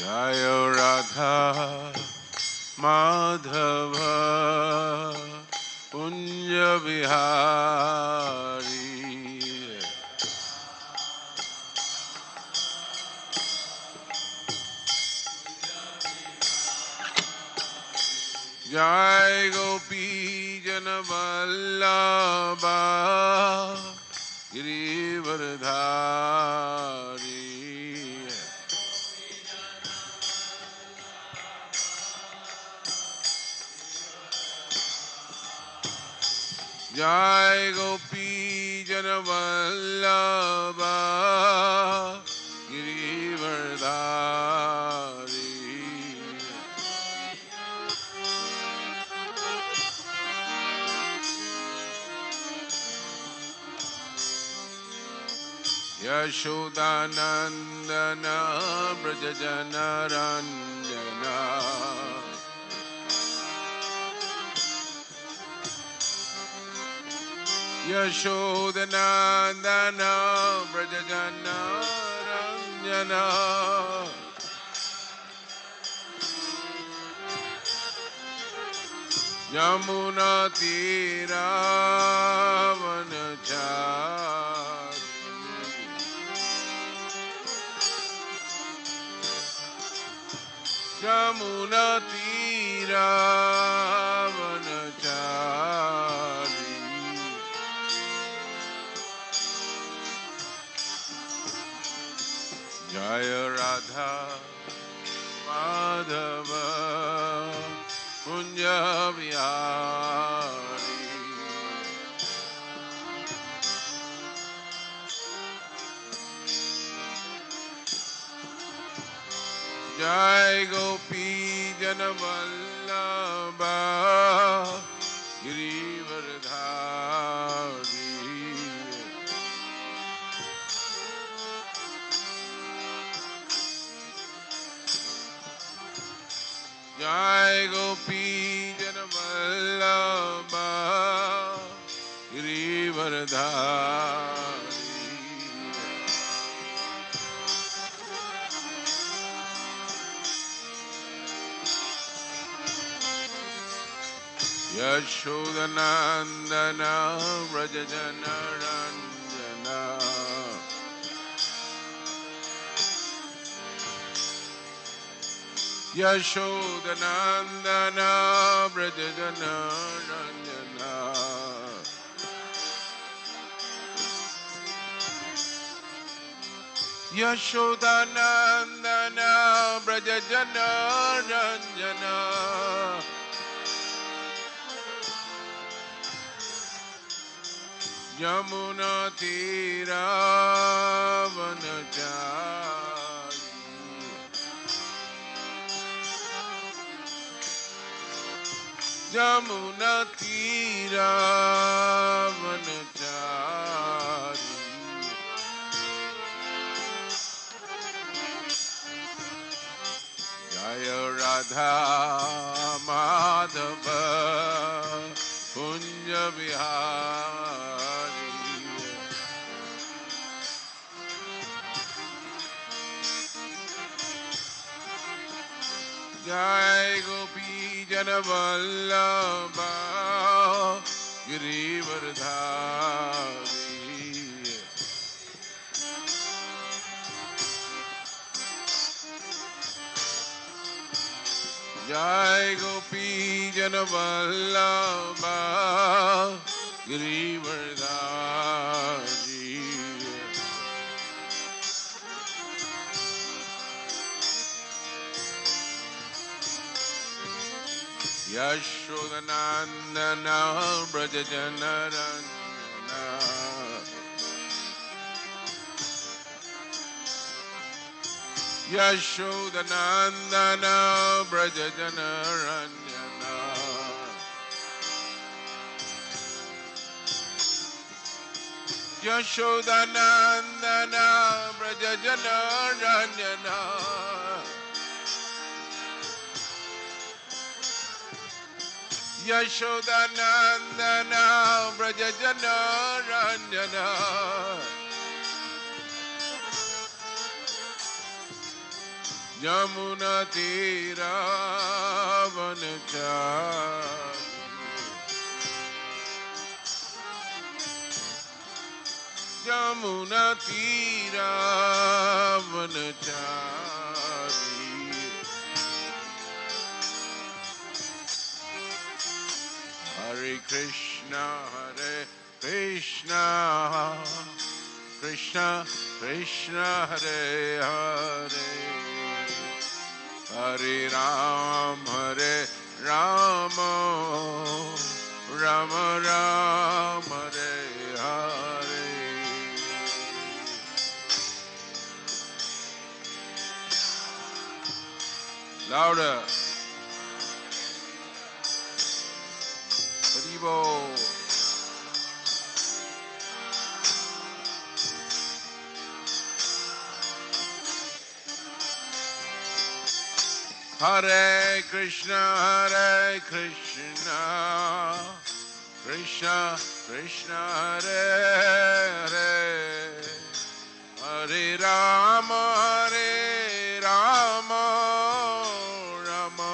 Jaya Radha Madhava Kunja Vihari Jai Gopi Janavallabha Girivardhari Jai Gopi Janavallabha Girivardhari Yashodanandana Brajajanaranjana Yashodanandana Brajajanaranjana Yamuna Tira Vanachari Yamuna Tira Vanachari Jaya Radha Madhava Kunja Vihari Jai Gopi Janavallabha Girivardhari Jai Gopi Janavallabha Girivardhari Yashodanandana Brajajanaranjana Yashodanandana Brajajanaranjana Yashodanandana Brajajanaranjana Yamuna Tira Vanachari Yamuna Tira Vanachari Jaya Radha Madhava Kunja Vihari Jai Gopi Janavallabha Girivardhari Jai Gopi Janavallabha Girivardhari Yashodanandana Brajajanaranjana Yashodanandana Brajajanaranjana Yashodanandana Brajajanaranjana Yashodanandana Brajajanaranjana Jamuna Tira Vanachari Jamuna Tira Vanachari Hare Krishna Krishna Krishna Hare Hare Hare Rama Rama Rama Hare Hare Louder Haribo Hare Krishna Krishna Krishna Hare Hare Hare Rama Rama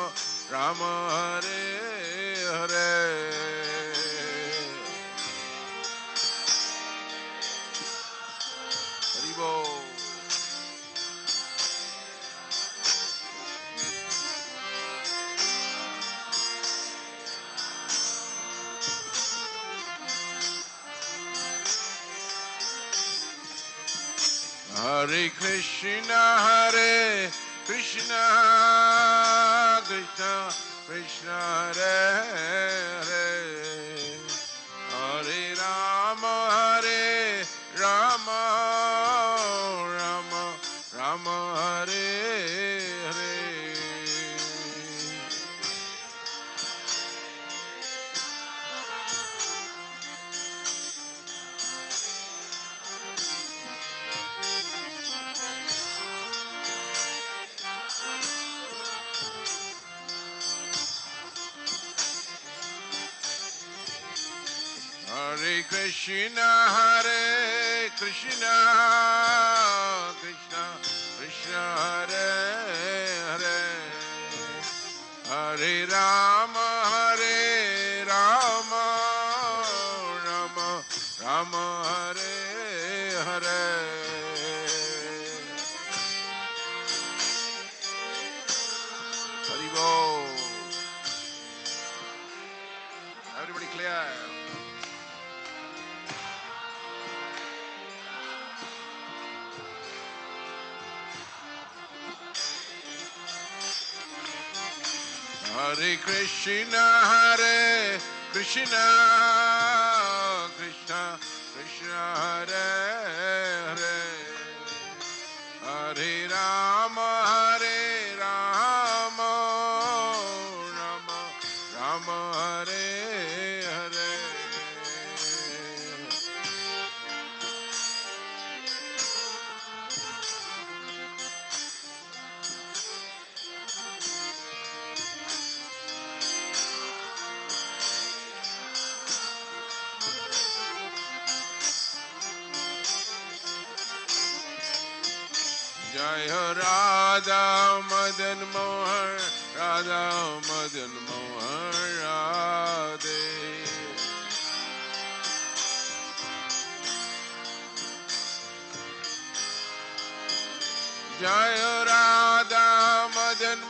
Rama Hare Hare Haribo Hare Krishna Krishna Krishna Hare Hare Hare Rama Rama Rama Hare Hare Hare Krishna Krishna Krishna Hare Hare Hare Rama Rama Rama Hare Hare Haribo Everybody clear Hare Krishna Krishna Krishna Hare Hare Hare Rama Rama Rama Hare Hare Jai Radha Madan Mohan Radhe Jai Radha Madan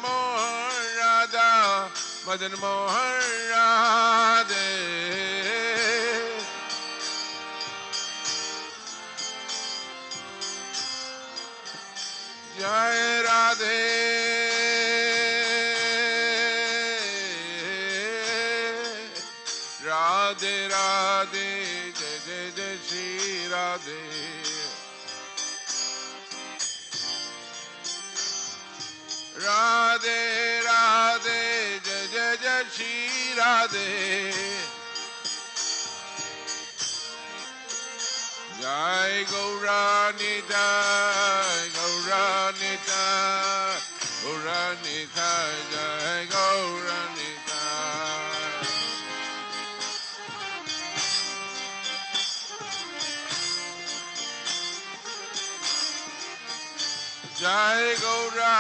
Mohan Radhe Jai Radhe Radhe Radhe Jai Shri Radhe Radhe Radhe Jai Shri Radhe Jai Gauranidhai Jai Gauranidhai Jai Gaura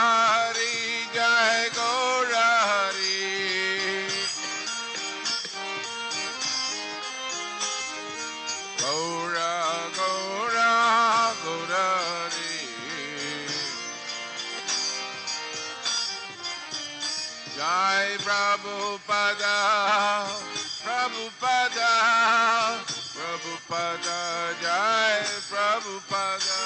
Prabhupada, Prabhupada, Prabhupada, Jai Prabhupada.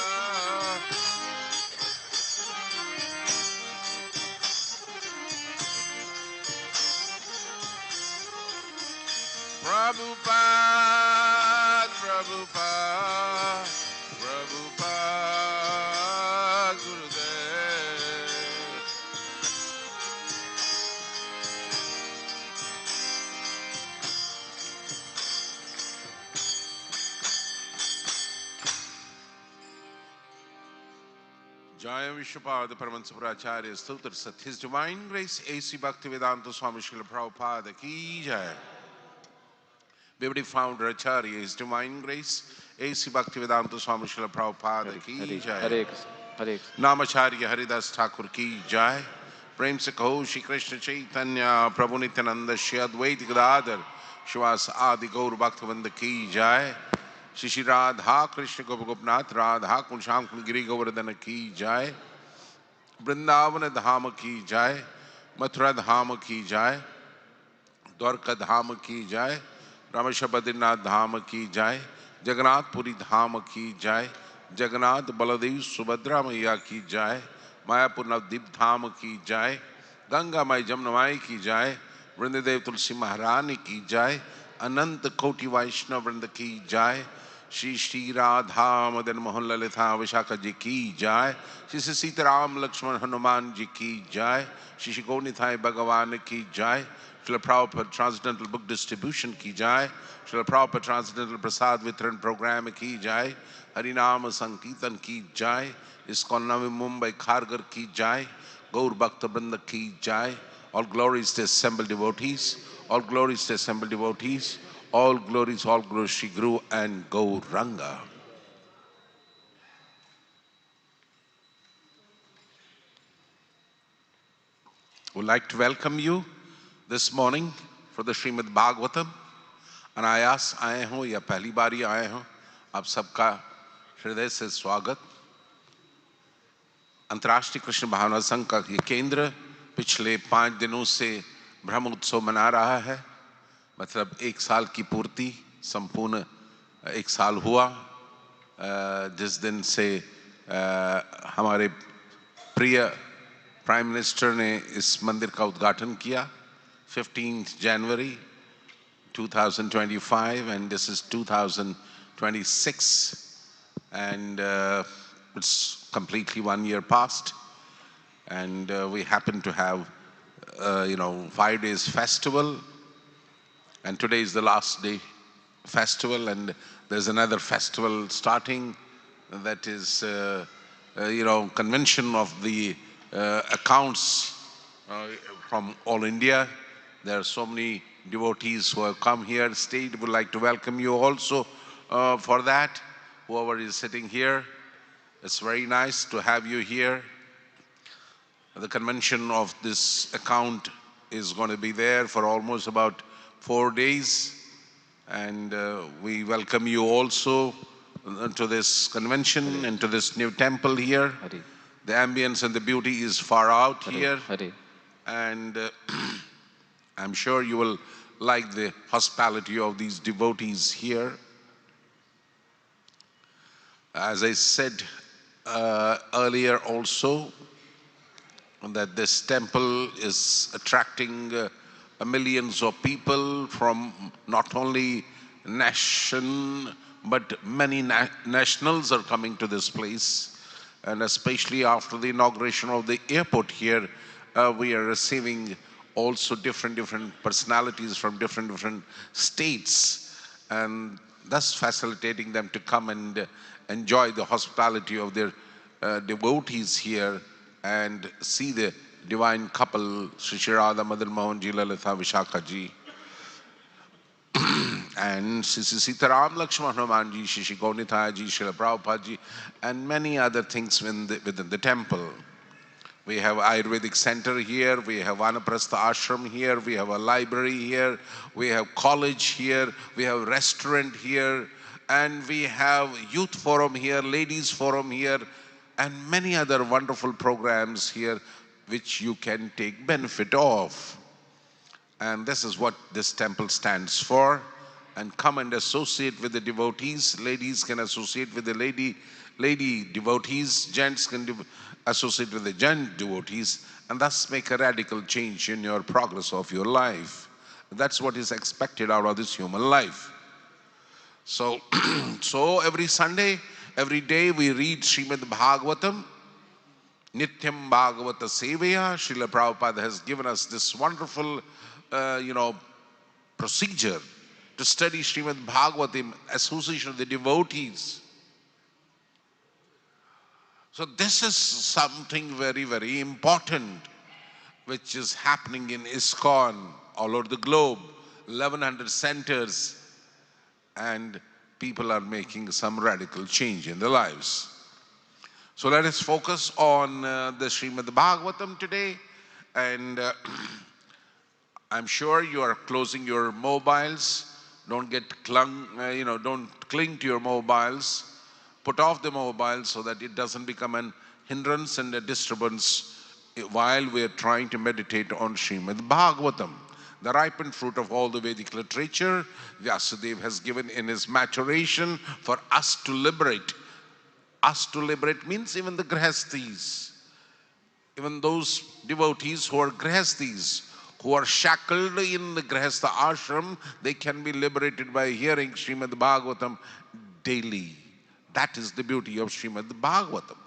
Prabhupada, Prabhupada, Prabhupada, Gurudev. Jaya Vishwapad Paramahansa Stotra Sat. His Divine Grace A.C. Bhaktivedanta Swami Srila Prabhupada Ki Jai. Beauty Founder Acharya, His Divine Grace A.C. Bhaktivedanta Swami Srila Prabhupada Ki Jai. Hare Krishna, Hare Krishna. Namacharya Haridas Thakur Ki Jai. Prem se kaho Shri Krishna Chaitanya Prabhu Nityananda Shri Advaita Gadadhar Shivas Adi Gaur Bhaktivinoda Ki Jai. Shri Shri Radha Krishna Gopinath Radha Kunsham Giri Govardhana Ki Jai. Vrindavana Dhama Ki Jai. Mathura Dhama Ki Jai. Dwarka Dhama Ki Jai. Ramasha Badrinath Dhama Ki Jai. Jagannath Puri Dhama Ki Jai. Jagannath Baladev Subhadra Maiya Ki Jai. Mayapur Navdeep Dham Ki Jai. Ganga Mai Jamnamai Ki Jai. Vrindadev Tulasi Maharani Ki Jai. Anant Koti Vaishnava Vrinda Ki Jai. Shri Shri Radha Madanmohan Lalitha Vishaka Ji Ki Jai. Shri Shri Sitaram Lakshman Hanuman Ji Ki Jai. Shri Shri Gaunithai Bhagavan Ki Jai. Srila Prabhupada Transcendental Book Distribution Ki Jai. Srila Prabhupada Transcendental Prasad Vitran Program Ki Jai. Harinama Sankirtan Ki Jai. ISKCON Navi Mumbai Kharghar Ki Jai. Gaur Bhakta Vrinda Ki Jai. All glories to assembled devotees. All glories to assembled devotees. All glories Shri Guru and Gauranga. Would like to welcome you this morning for the Srimad Bhagavatam. अनायास आए हों या पहली बारी आए हों, आप सबका हृदय से स्वागत। अंतर्राष्ट्रीय कृष्ण भावना संघ का ये केंद्र पिछले 5 दिनों से ब्रह्म उत्सव मना रहा है। मतलब 1 साल की पूर्ति, संपूर्ण 1 साल हुआ जिस दिन से हमारे प्रिय प्राइम मिनिस्टर ने इस मंदिर का उद्घाटन किया। 15th January 2025 and this is 2026 and it's completely 1 year past and we happen to have 5 days festival and today is the last day festival and there's another festival starting that is convention of the accounts from all India. There are so many devotees who have come here. State would like to welcome you also for that. Whoever is sitting here, it's very nice to have you here. The convention of this account is going to be there for almost about 4 days. And we welcome you also to this convention and to this new temple here. Hare. The ambience and the beauty is far out here. Hare. And I'm sure you will like the hospitality of these devotees here. As I said earlier also, that this temple is attracting millions of people from not only nation, but many nationals are coming to this place. And especially after the inauguration of the airport here, we are receiving also different personalities from different states, and thus facilitating them to come and enjoy the hospitality of their devotees here and see the divine couple, Sri Shri Radha Madanmohanji Lalita Vishaka Ji and Sri Sitaram Lakshman Hanumanji, Sri Shri Gaunithaya Ji, Srila Prabhupada Ji, and many other things within the temple. We have Ayurvedic center here, we have Vanaprastha ashram here, we have a library here, we have college here, we have restaurant here, and we have youth forum here, ladies forum here, and many other wonderful programs here which you can take benefit of. And this is what this temple stands for. And come and associate with the devotees. Ladies can associate with the lady devotees. Gents can associate with the gent devotees. And thus make a radical change in your progress of your life. That's what is expected out of this human life. So, so every Sunday, every day we read Srimad Bhagavatam. Nityam Bhagavata Sevaya. Srila Prabhupada has given us this wonderful, procedure to study Srimad Bhagavatam, association of the devotees. So this is something very, very important which is happening in ISKCON all over the globe, 1100 centers, and people are making some radical change in their lives. So let us focus on the Srimad Bhagavatam today, and I'm sure you are closing your mobiles. Don't get don't cling to your mobiles. Put off the mobile so that it doesn't become an hindrance and a disturbance while we are trying to meditate on Srimad Bhagavatam. The ripened fruit of all the Vedic literature, Vyasadeva has given in his maturation for us to liberate. Us to liberate means even the Grihasthis, even those devotees who are Grihasthis, who are shackled in the Grihastha ashram, they can be liberated by hearing Srimad Bhagavatam daily. That is the beauty of Srimad Bhagavatam.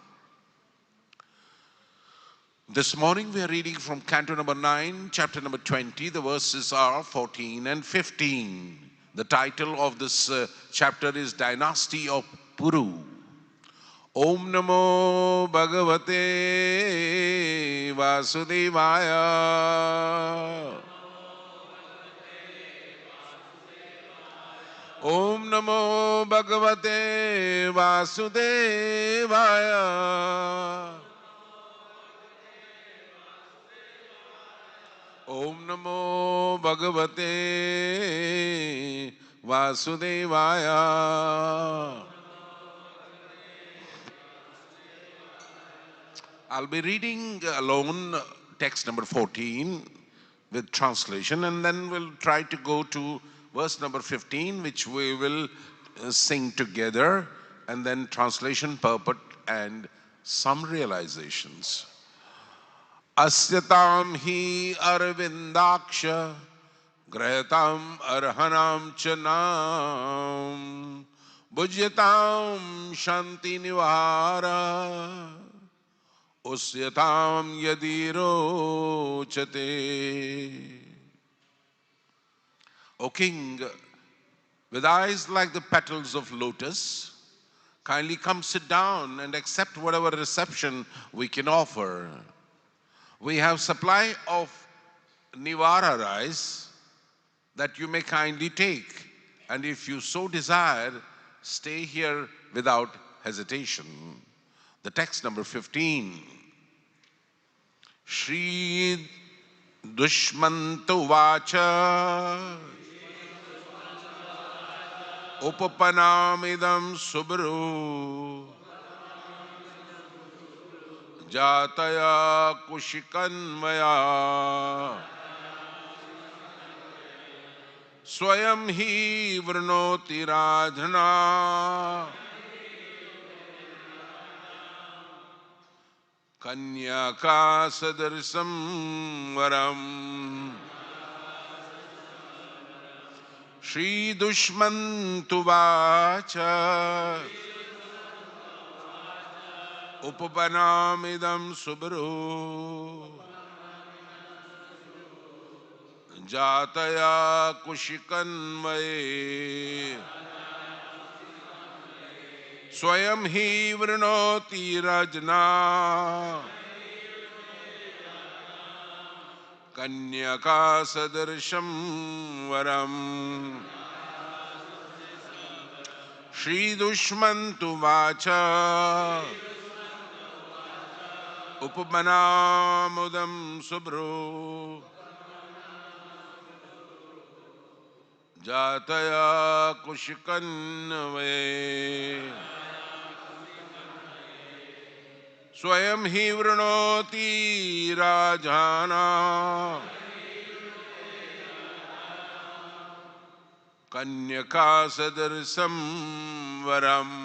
This morning we are reading from Canto number 9, chapter number 20. The verses are 14 and 15. The title of this chapter is Dynasty of Puru. Om Namo Bhagavate Vasudevaya. Om Namo Bhagavate Vasudevaya. Om Namo Bhagavate Vasudevaya. I'll be reading alone text number 14 with translation, and then we'll try to go to verse number 15, which we will sing together, and then translation, purport, and some realizations. Asyatam hi arvindaksha grayatam arhanam chanam bhujyatam shanti nivara usyatam yadirochate. O King, with eyes like the petals of lotus, kindly come sit down and accept whatever reception we can offer. We have supply of Nivara rice that you may kindly take, and if you so desire, stay here without hesitation. The text number 15. Shri Dushmantu Vacha Upapanamidam Subru Jataya Kushikanvaya Swayam hi Vrinoti Radhana Kanyaka Sadarsam Varam Shri Dushmantu Vacha Upapanamidam Subru Jataya Kushikanvaye Swayam hi Vrinoti Rajna Kanyaka Sadarsham Varam Shri Dushmantu Vacha Upamanamudam Subru Jataya Kushikanve Swayam hi Vrinoti Rajana कन्यका सदृशं वरम्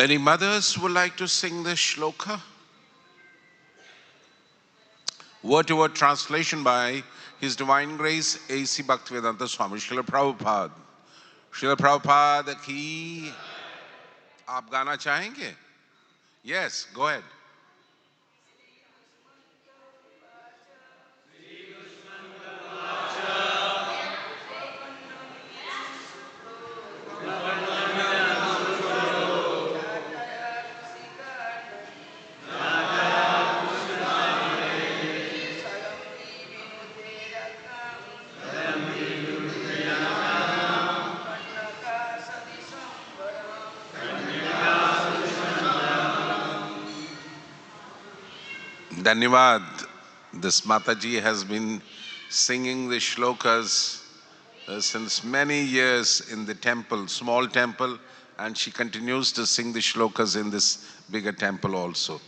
Any mothers would like to sing this shloka? Word-to-word translation by His Divine Grace A.C. Bhaktivedanta Swami Srila Prabhupada. Srila Prabhupada की आप गाना चाहेंगे? Yes, go ahead. Dhanyavad. This Mataji has been singing the shlokas since many years in the temple, small temple, and she continues to sing the shlokas in this bigger temple also.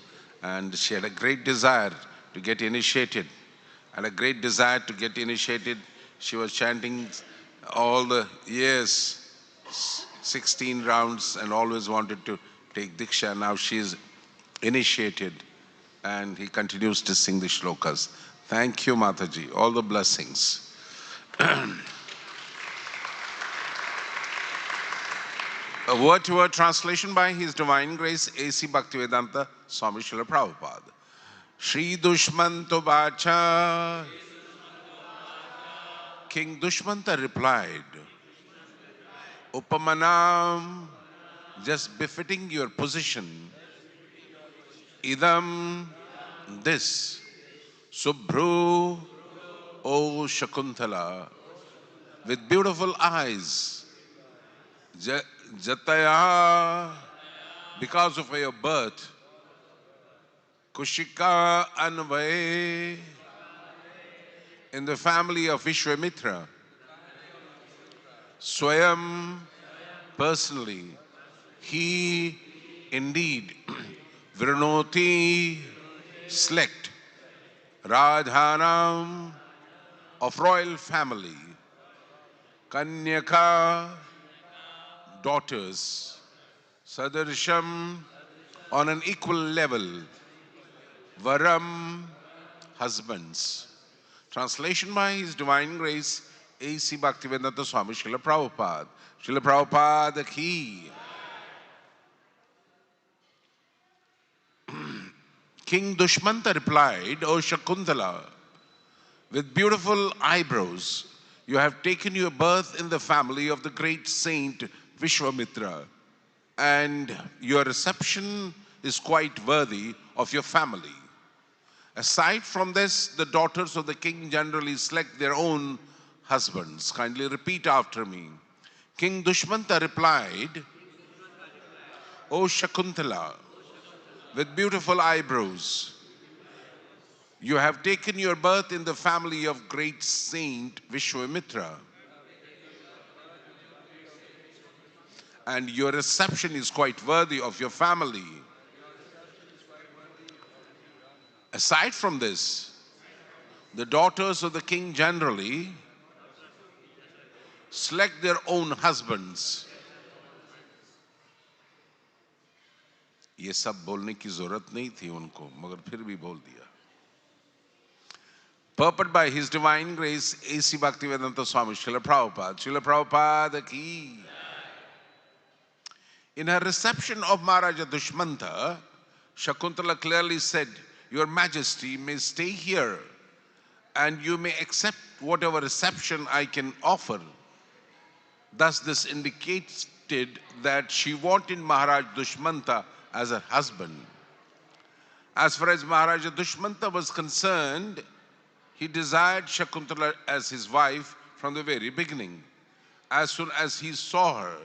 And she had a great desire to get initiated. And a great desire to get initiated. She was chanting all the years, 16 rounds, and always wanted to take Diksha. Now she is initiated, and he continues to sing the shlokas. Thank you, Mataji. All the blessings. A word-to-word translation by His Divine Grace A.C. Bhaktivedanta Swami Srila Prabhupada. Shri Dushmanta Vacha. King Dushmanta replied, Upamanam, just befitting your position, Idam, this, Subhru, O Shakuntala, with beautiful eyes, Jataya, because of your birth, Kushika Anvay, in the family of Vishwamitra, Swayam, personally, he indeed, Vrinoti, select, Radhanam, of royal family, Kanyaka, daughters, Sadarsham, on an equal level, Varam, husbands. Translation by His Divine Grace A.C. Bhaktivedanta Swami Srila Prabhupada. Srila Prabhupada ki. King Dushmanta replied, O Shakuntala, with beautiful eyebrows, you have taken your birth in the family of the great saint Vishwamitra, and your reception is quite worthy of your family. Aside from this, the daughters of the king generally select their own husbands. Kindly repeat after me. King Dushmanta replied, O Shakuntala, with beautiful eyebrows, you have taken your birth in the family of great saint Vishwamitra, and your reception is quite worthy of your family. Aside from this, the daughters of the king generally select their own husbands. ये सब बोलने की जरूरत नहीं थी उनको, मगर फिर भी बोल दिया. Purport by His Divine Grace A.C. Bhaktivedanta Swami Srila Prabhupada. Srila Prabhupada ki. In her reception of Maharaja Dushmanta, Shakuntala clearly said, Your Majesty may stay here and you may accept whatever reception I can offer. Thus this indicated that she wanted Maharaj Dushmanta as her husband. As far as Maharaja Dushmanta was concerned, he desired Shakuntala as his wife from the very beginning, as soon as he saw her.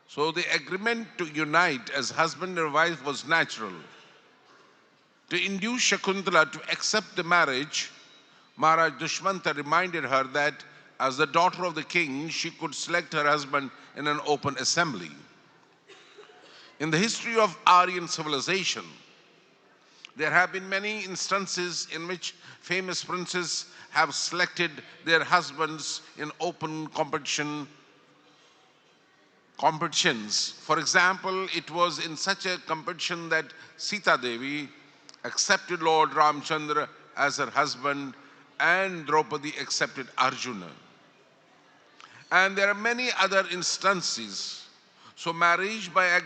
So the agreement to unite as husband and wife was natural. To induce Shakuntala to accept the marriage, Maharaj Dushmanta reminded her that as the daughter of the king, she could select her husband in an open assembly. In the history of Aryan civilization, there have been many instances in which famous princes have selected their husbands in open competitions. For example, it was in such a competition that Sita Devi accepted Lord Ramchandra as her husband and Draupadi accepted Arjuna. And there are many other instances. So marriage by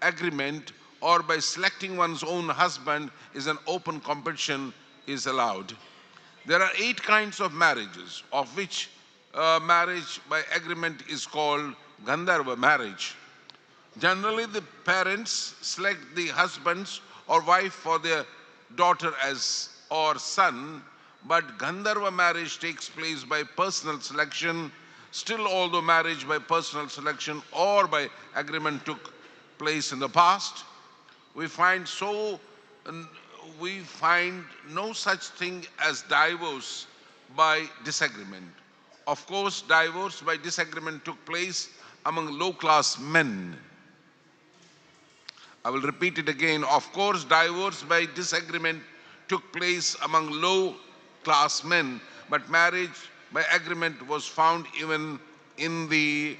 agreement or by selecting one's own husband is an open competition is allowed. There are 8 kinds of marriages, of which marriage by agreement is called Gandharva marriage. Generally, the parents select the husbands or wife for their daughter or son, but Gandharva marriage takes place by personal selection. Still, although marriage by personal selection or by agreement took place in the past, we find we find no such thing as divorce by disagreement. Of course, divorce by disagreement took place among low-class men. I will repeat it again. Of course, divorce by disagreement took place among low-class men, but marriage by agreement was found even in the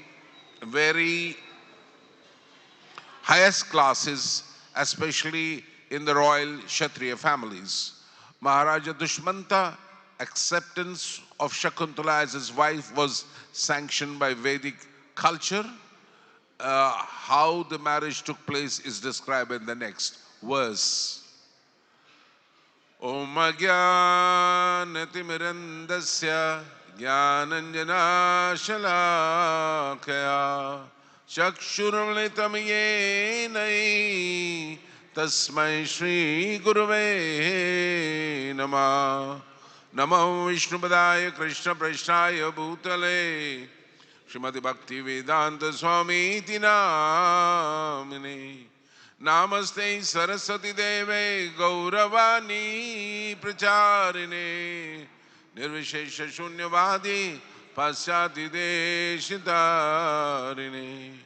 very highest classes, especially in the royal Kshatriya families. Maharaja Dushmanta acceptance of Shakuntala as his wife was sanctioned by Vedic culture. How the marriage took place is described in the next verse. Om Ajnanatirandasya Jnananjana Shalakaya Chakshurumlitam Yenai Tasmai Shri Guruve Namah. Namo Vishnupadaya Krishna Prasthaya Bhutale Srimad Bhakti Vedanta Swami Iti Namine Namaste Saraswati Deve Gauravani Pracharine Nirvishesha Shunyavadi Pasyati Deshitarine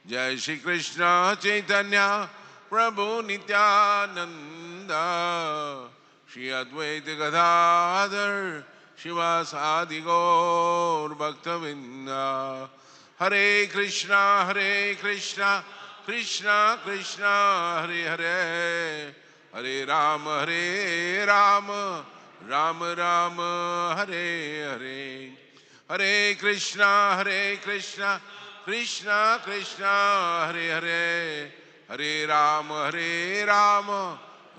Jai Shri Krishna Chaitanya Prabhu Nityananda Shri Advaita Gadadhar Shivasadi Gaur Bhaktavinda Hare Krishna Krishna Krishna Hare Hare Hare Rama Rama Rama Hare Hare Hare Krishna Krishna Krishna Hare Hare Hare Rama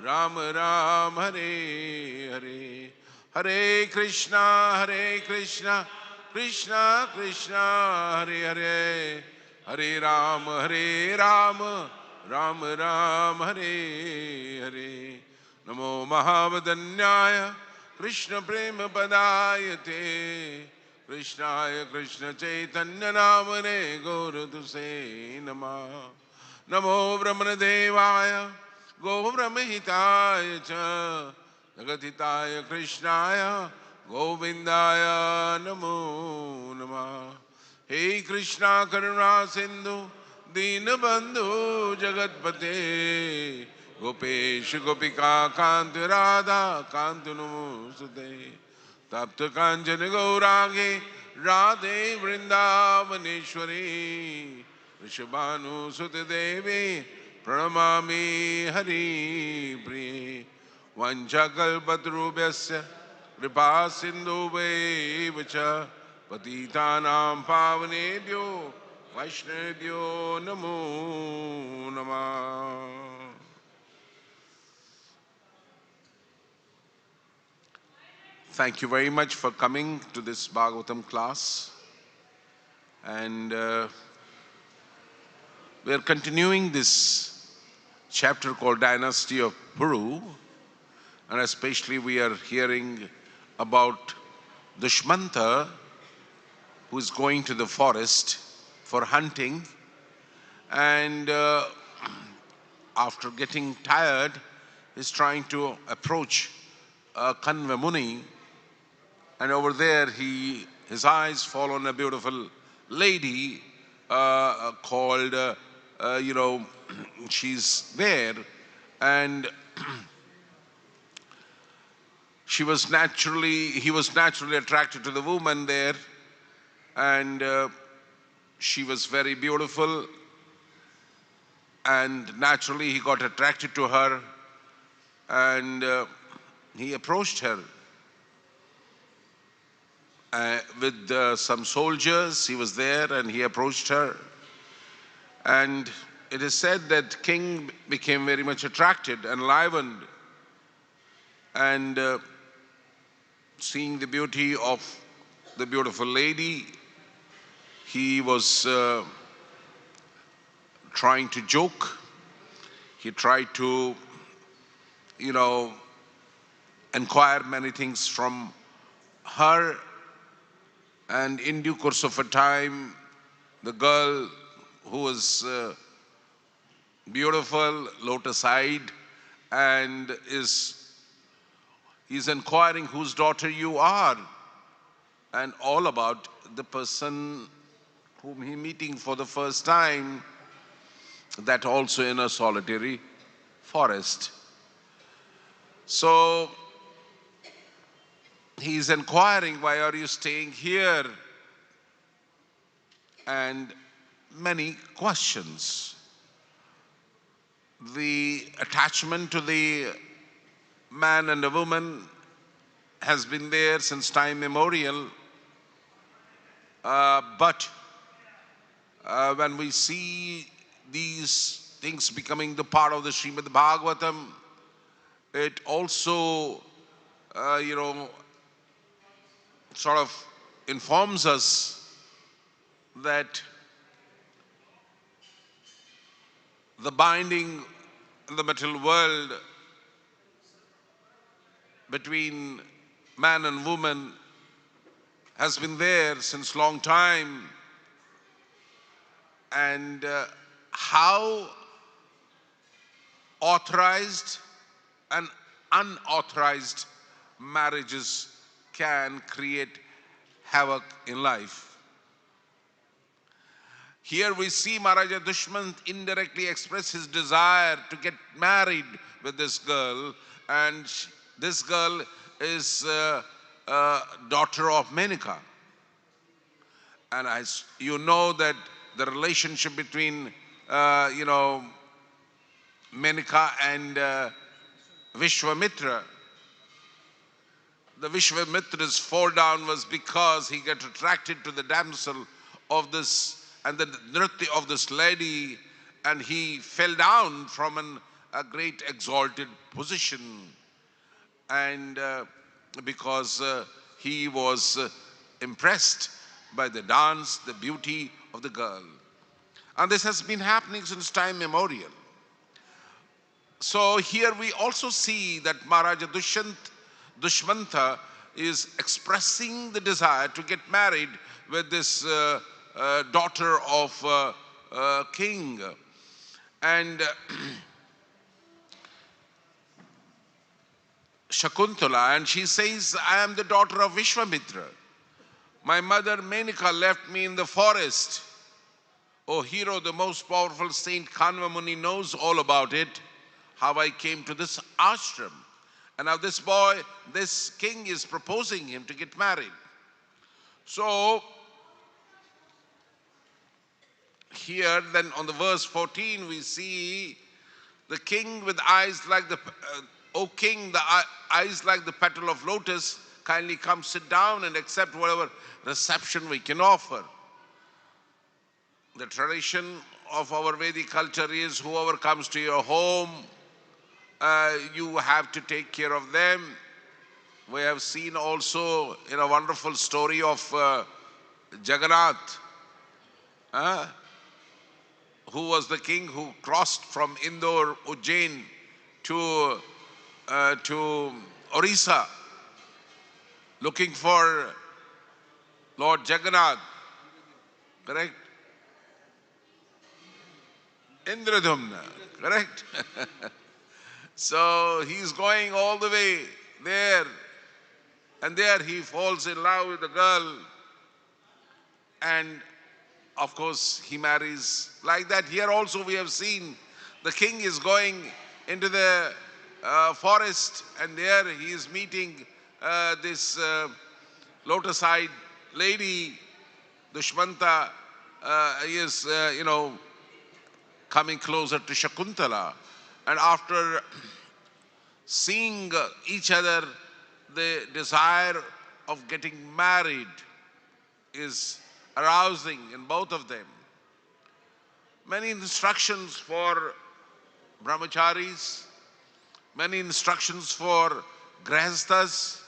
Rama Rama Hare Hare Hare Krishna Krishna Krishna Hare Hare Hare Rama Rama Rama Hare Hare Namo Mahavadanyaya Krishna Prema Padayate Krishnaya Krishna Chaitanya Namane Gauruduse Namah Namo Brahmana Devaya Go Brahmahitaya Cha Jagatitaya Krishnaya Govindaya Namo Namah Hey Krishna Karuna Sindhu Dinabandhu Jagatpate Gopesh Gopika Kanti Radha Kanti Namusute Tapta Kanjana Gaurage Radhe Vrindavaneshwari Rishabhanu Sute Devi Pranamami Hari Priye Vanchakalpatrubhyasya Kripa Sindhu Vacha Patitanam Pavanebhyo Vaishnavyo Namo Namah. Thank you very much for coming to this Bhagavatam class. And we are continuing this chapter called Dynasty of Puru. And especially we are hearing about Dushmanta, who is going to the forest for hunting. And after getting tired, he's trying to approach Kanva Muni. And over there, his eyes fall on a beautiful lady called, she's there. And he was naturally attracted to the woman there. And she was very beautiful. And naturally, he got attracted to her. And he approached her. With some soldiers, he was there and he approached her. And it is said that king became very much attracted and enlivened. And seeing the beauty of the beautiful lady, he was trying to joke. He tried to, inquire many things from her. And in due course of a time, the girl who was beautiful, lotus-eyed, and he's inquiring whose daughter you are, and all about the person whom he meeting for the first time, that also in a solitary forest. So he's inquiring, why are you staying here? And many questions. The attachment to the man and a woman has been there since time immemorial, but when we see these things becoming the part of the Srimad Bhagavatam, it also, sort of informs us that the binding in the material world between man and woman has been there since long time, and how authorized and unauthorized marriages can create havoc in life. Here we see Maharaja Dushmant indirectly express his desire to get married with this girl, and this girl is daughter of Menaka. And as you know that the relationship between Menaka and Vishwamitra, the Vishwamitra's fall down was because he got attracted to the damsel of this and the nritya of this lady, and he fell down from a great exalted position, and because he was impressed by the dance, the beauty of the girl. And this has been happening since time immemorial. So here we also see that Maharaja Dushmanta is expressing the desire to get married with this daughter of king. And Shakuntala, and she says, I am the daughter of Vishwamitra. My mother Menaka left me in the forest. O hero, the most powerful saint Kanva Muni knows all about it, how I came to this ashram. And now this boy, this king is proposing him to get married. So here then on the verse 14 we see the king with eyes like the, O king, the eyes like the petal of lotus, kindly come sit down and accept whatever reception we can offer. The tradition of our Vedic culture is whoever comes to your home, you have to take care of them. We have seen also in a wonderful story of Jagannath, who was the king who crossed from Indore, Ujjain to Orissa, looking for Lord Jagannath, correct? Indradumna, correct? So he's going all the way there, and there he falls in love with the girl, and of course he marries like that. Here also we have seen the king is going into the forest, and there he is meeting this lotus-eyed lady, Dushmanta. He is, coming closer to Shakuntala, and after seeing each other, the desire of getting married is arousing in both of them. Many instructions for brahmacharis, many instructions for grihasthas,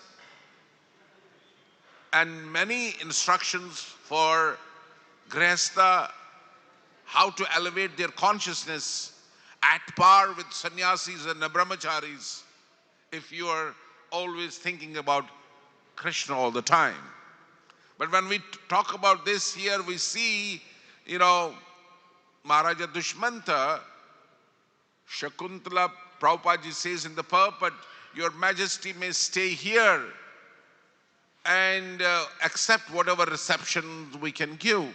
and many instructions for grihastha how to elevate their consciousness at par with sannyasis and brahmacharis if you are always thinking about Krishna all the time. But when we talk about this here, we see, Maharaja Dushmanta Shakuntala, Prabhupada says in the purport, Your Majesty may stay here and accept whatever reception we can give.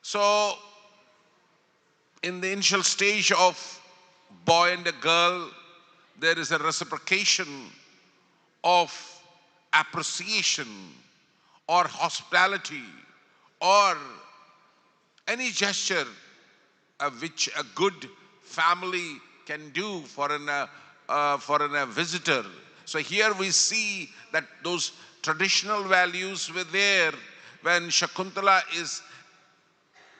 So, in the initial stage of boy and a girl, there is a reciprocation of appreciation or hospitality or any gesture which a good family can do for a visitor. So here we see that those traditional values were there when Shakuntala is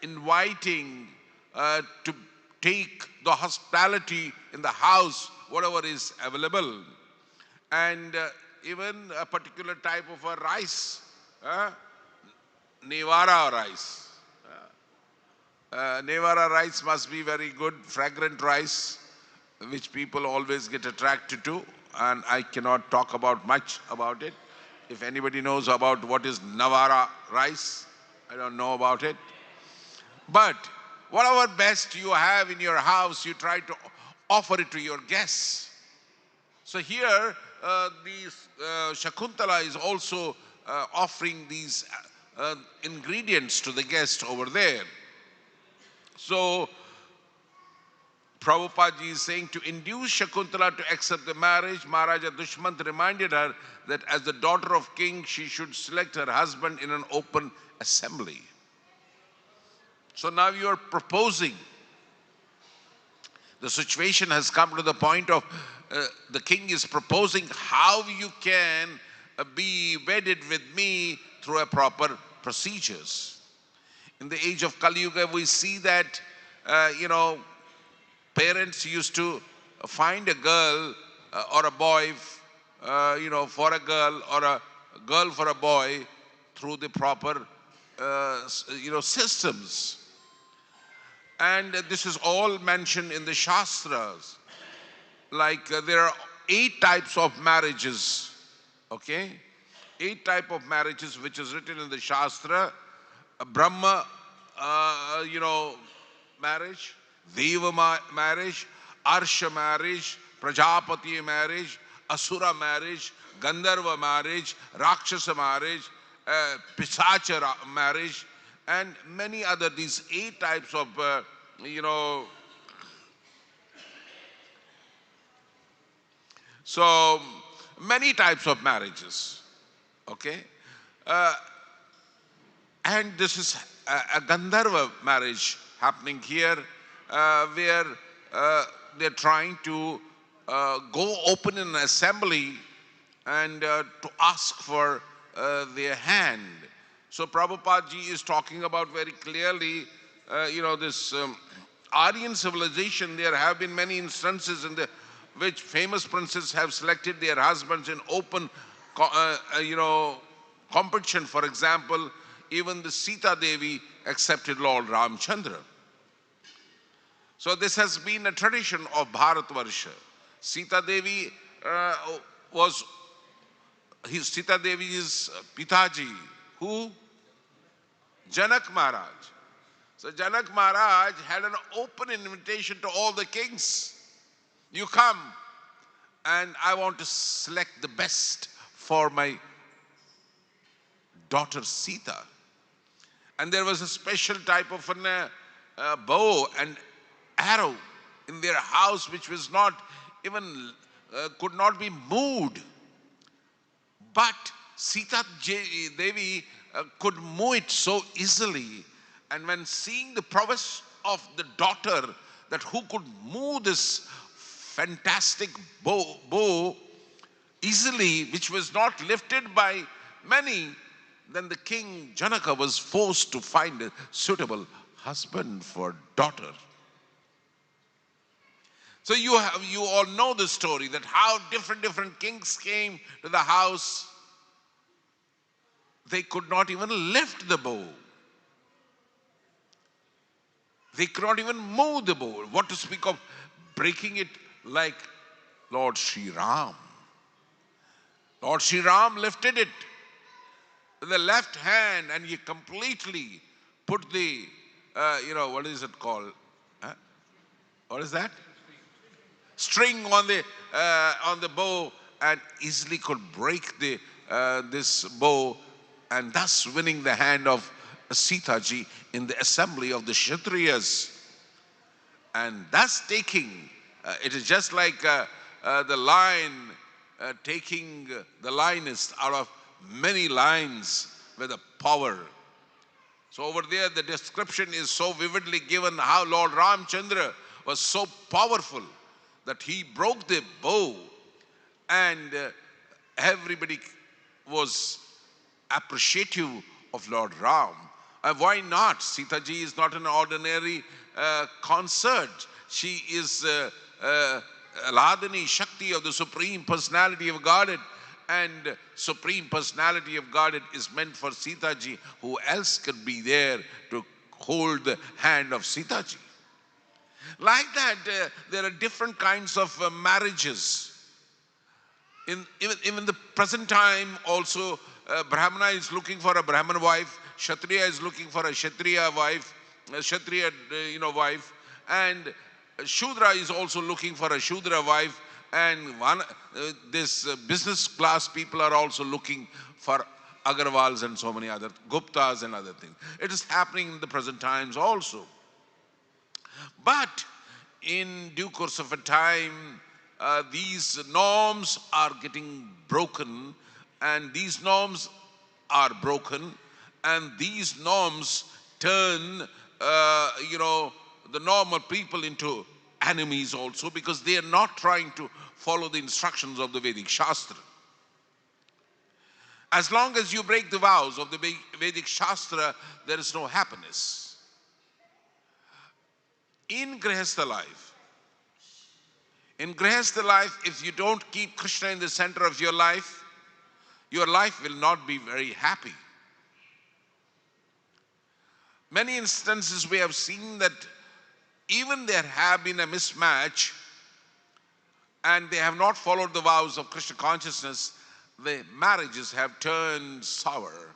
inviting to take the hospitality in the house, whatever is available. And even a particular type of a rice, Nevara rice. Nevara rice must be very good, fragrant rice, which people always get attracted to. And I cannot talk about much about it. If anybody knows about what is Navara rice, I don't know about it. But whatever best you have in your house, you try to offer it to your guests. So here, Shakuntala is also offering these ingredients to the guest over there. So, Prabhupada is saying to induce Shakuntala to accept the marriage, Maharaja Dushmant reminded her that as the daughter of king, she should select her husband in an open assembly. So now you are proposing. The situation has come to the point of the king is proposing how you can be wedded with me through a proper procedures. In the age of Kali Yuga, we see that, parents used to find a girl or a boy, for a girl or a girl for a boy through the proper, systems. And this is all mentioned in the Shastras. Like there are 8 types of marriages, okay? 8 types of marriages which is written in the Shastra. Brahma, marriage, Deva marriage, Arsha marriage, Prajapati marriage, Asura marriage, Gandharva marriage, Rakshasa marriage, Pisacha marriage, and many other, these 8 types of, so many types of marriages, okay? And this is a Gandharva marriage happening here, where they're trying to go open an assembly and to ask for their hand. So Prabhupada ji is talking about very clearly, this Aryan civilization. There have been many instances in which famous princes have selected their husbands in open, competition. For example, even the Sita Devi accepted Lord Ramchandra. So this has been a tradition of Bharatvarsha. Sita Devi Sita Devi's Pitaji. Who? Janak Maharaj. So Janak Maharaj had an open invitation to all the kings. You come and I want to select the best for my daughter Sita. And there was a special type of bow and arrow in their house which was not even, could not be moved. But Sita Devi could move it so easily. And when seeing the prowess of the daughter, that who could move this fantastic bow easily, which was not lifted by many, then the king Janaka was forced to find a suitable husband for daughter. So you all know the story, that how different kings came to the house. They could not even lift the bow. They could not even move the bow. What to speak of breaking it like Lord Sri Ram. Lord Sri Ram lifted it with the left hand and he completely put the, what is it called? What is that? String on the bow, and easily could break this bow, and thus winning the hand of Sita ji in the assembly of the Kshatriyas, and thus taking, it is just like the lion taking the lioness out of many lions with a power. So over there the description is so vividly given how Lord Ramchandra was so powerful that he broke the bow, and everybody was appreciative of Lord Ram. Why not? Sita ji is not an ordinary concert. She is Aladani Shakti of the Supreme Personality of Godhead, and Supreme Personality of Godhead is meant for Sita ji. Who else could be there to hold the hand of Sita ji? Like that, there are different kinds of marriages. Even the present time also, Brahmana is looking for a Brahman wife, Kshatriya is looking for a Kshatriya wife, wife, and Shudra is also looking for a Shudra wife, and this business class people are also looking for Agarwals and so many other Guptas and other things. It is happening in the present times also. But in due course of a time, these norms are getting broken, and these norms are broken, and these norms turn, the normal people into enemies also, because they are not trying to follow the instructions of the Vedic Shastra. As long as you break the vows of the Vedic Shastra, there is no happiness. In Grihastha life, if you don't keep Krishna in the center of your life will not be very happy. Many instances we have seen that even there have been a mismatch and they have not followed the vows of Krishna consciousness, the marriages have turned sour.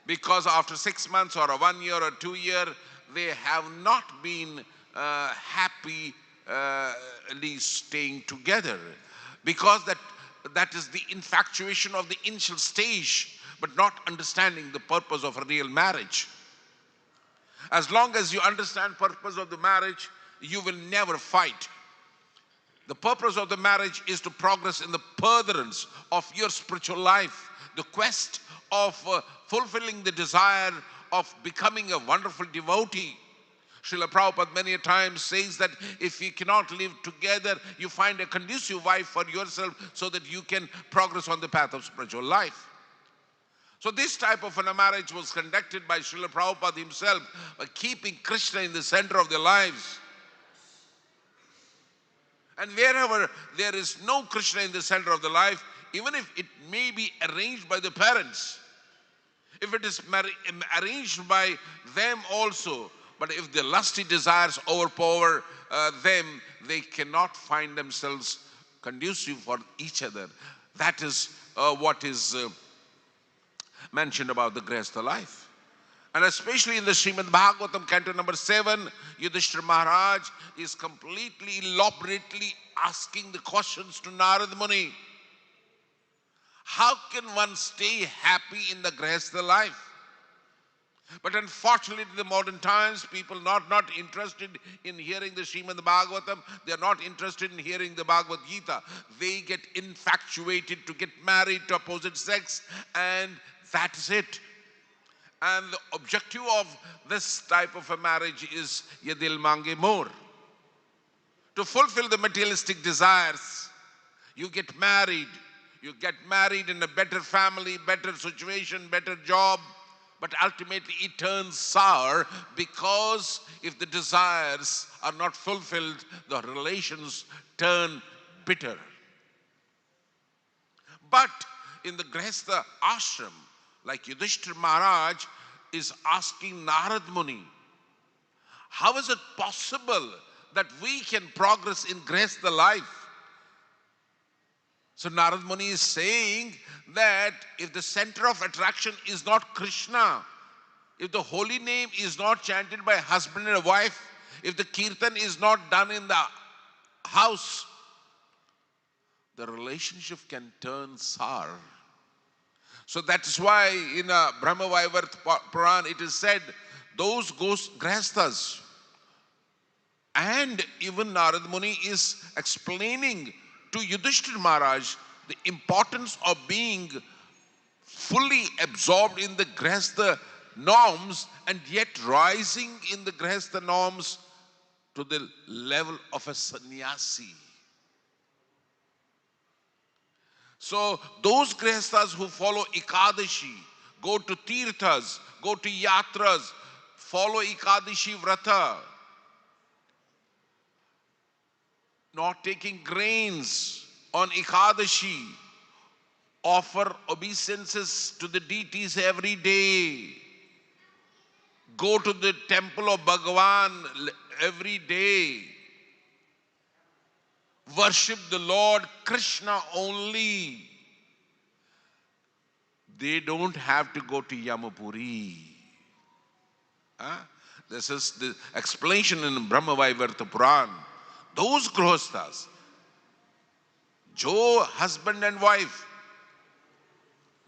Because after 6 months or 1 year or 2 years, they have not been happy at least staying together. Because that is the infatuation of the initial stage, but not understanding the purpose of a real marriage. As long as you understand purpose of the marriage, you will never fight. The purpose of the marriage is to progress in the furtherance of your spiritual life, the quest of fulfilling the desire of becoming a wonderful devotee. Srila Prabhupada many a times says that if you cannot live together, you find a conducive wife for yourself so that you can progress on the path of spiritual life. So this type of a marriage was conducted by Srila Prabhupada himself, by keeping Krishna in the center of their lives. And wherever there is no Krishna in the center of the life, even if it may be arranged by the parents, if it is arranged by them also, but if the lusty desires overpower them, they cannot find themselves conducive for each other. That is what is mentioned about the Grihastha life. And especially in the Srimad Bhagavatam, canto number 7, Yudhishthira Maharaj is completely elaborately asking the questions to Narad Muni. How can one stay happy in the Grihastha life? But unfortunately, in the modern times, people not interested in hearing the Srimad Bhagavatam. They are not interested in hearing the Bhagavad Gita. They get infatuated to get married to opposite sex, and that is it. And the objective of this type of a marriage is Yadil Mange More. To fulfill the materialistic desires, you get married. You get married in a better family, better situation, better job. But ultimately it turns sour, because if the desires are not fulfilled, the relations turn bitter. But in the Grihastha ashram, like Yudhishthira Maharaj is asking Narad Muni, how is it possible that we can progress in Grihastha life? So Narad Muni is saying that if the center of attraction is not Krishna, if the holy name is not chanted by husband and wife, If the kirtan is not done in the house, the relationship can turn sour. So that's why in Brahma Vaivarta Puran it is said, those grihasthas, and even Narad Muni is explaining to Yudhishthira Maharaj the importance of being fully absorbed in the grihastha norms and yet rising in the grihastha norms to the level of a sannyasi. So those grihasthas who follow Ekadashi, go to tirthas, go to yatras, follow Ekadashi vrata, not taking grains on Ekadashi, offer obeisances to the deities every day, go to the temple of Bhagavan every day, worship the Lord Krishna only. They don't have to go to Yamapuri. This is the explanation in Brahma Vaivarta Puran. Those grihasthas, जो husband and wife,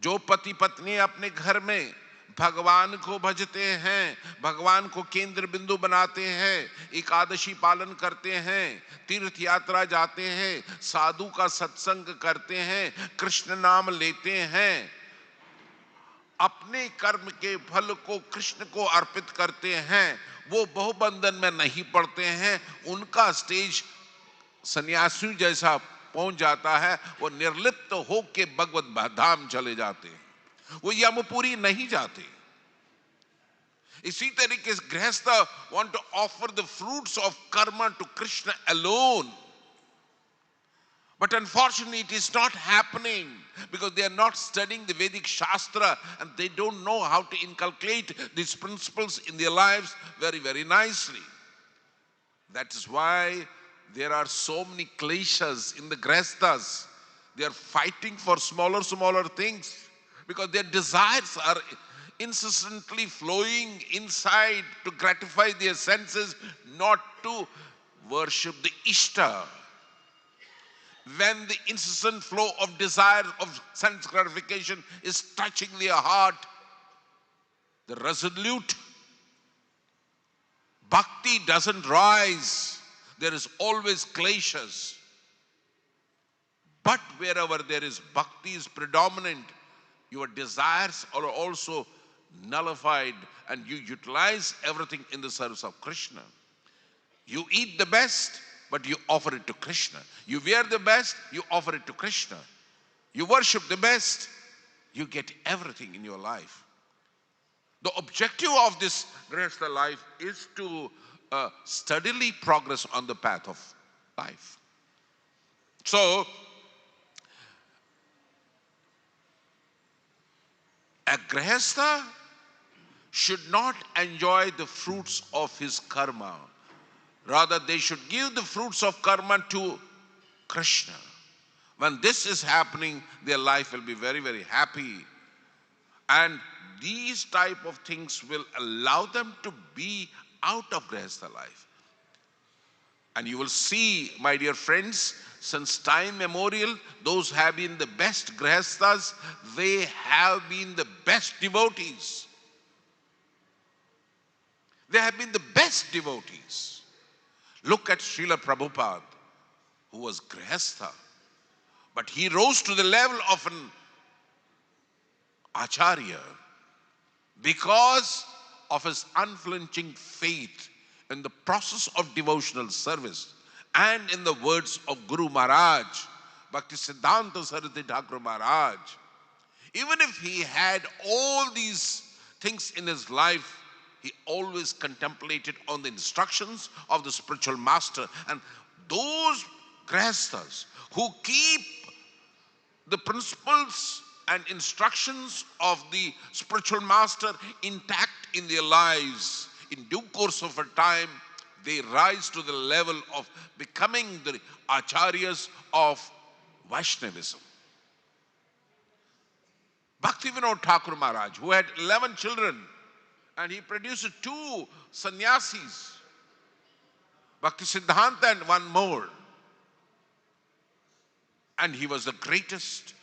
जो पति पत्नी अपने घर में भगवान को भजते हैं, भगवान को केंद्र बिंदु बनाते हैं, एकादशी पालन करते हैं, तीर्थ यात्रा जाते हैं, साधु का सत्संग करते हैं, कृष्ण नाम लेते हैं, अपने कर्म के फल को कृष्ण को अर्पित करते हैं, वो बहुबंधन में नहीं पड़ते हैं, उनका स्टेज सन्यासी जैसा पहुंच जाता है, वो निर्लिप्त होके भगवत धाम चले जाते हैं, वो यमपुरी नहीं जाते. इसी तरीके से गृहस्थ want to offer the fruits of karma to Krishna alone. But unfortunately it is not happening because they are not studying the Vedic Shastra and they don't know how to inculcate these principles in their lives very, very nicely. That is why there are so many kleshas in the grihasthas. They are fighting for smaller things because their desires are incessantly flowing inside to gratify their senses, not to worship the Ishta. When the incessant flow of desire of sense gratification is touching their heart, the resolute bhakti doesn't rise. There is always kleshas. But wherever there is bhakti is predominant, your desires are also nullified and you utilize everything in the service of Krishna. You eat the best, but you offer it to Krishna. You wear the best, you offer it to Krishna. You worship the best, you get everything in your life. The objective of this grihastha life is to steadily progress on the path of life. So, a grihastha should not enjoy the fruits of his karma. Rather, they should give the fruits of karma to Krishna. When this is happening, their life will be very, very happy. And these type of things will allow them to be out of grihastha life. And you will see, my dear friends, since time memorial, those have been the best grihasthas, they have been the best devotees. They have been the best devotees. Look at Srila Prabhupada, who was grihastha, but he rose to the level of an acharya because of his unflinching faith in the process of devotional service and in the words of Guru Maharaj, Bhakti Siddhanta Saraswati Thakur Maharaj. Even if he had all these things in his life, he always contemplated on the instructions of the spiritual master. And those grihasthas who keep the principles and instructions of the spiritual master intact in their lives, in due course of a time, they rise to the level of becoming the acharyas of Vaishnavism. Bhaktivinoda Thakur Maharaj, who had 11 children, and he produced 2 sannyasis. Bhakti Siddhanta, and one more. And he was the greatest.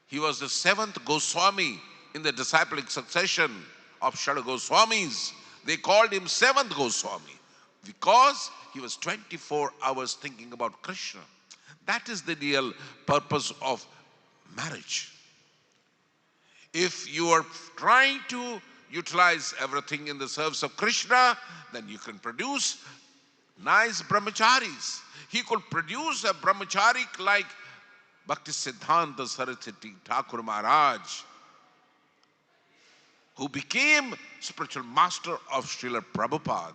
He was the seventh Goswami in the disciplic succession of Shada Goswamis. They called him seventh Goswami because he was 24 hours thinking about Krishna. That is the real purpose of marriage. If you are trying to utilize everything in the service of Krishna, then you can produce nice brahmacharis. He could produce a brahmachari like Bhakti Siddhanta Saraswati Thakur Maharaj, who became spiritual master of Srila Prabhupada.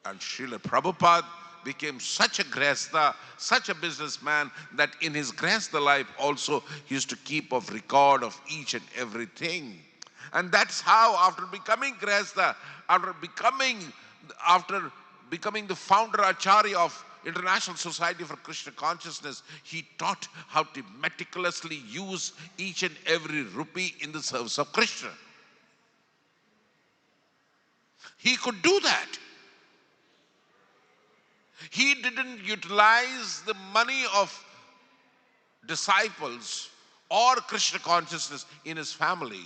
And Srila Prabhupada became such a grihastha, such a businessman, that in his grihastha life also he used to keep a record of each and everything. And that's how, after becoming grihastha, after becoming the founder Acharya of International Society for Krishna Consciousness, he taught how to meticulously use each and every rupee in the service of Krishna. He could do that. He didn't utilize the money of disciples or Krishna consciousness in his family.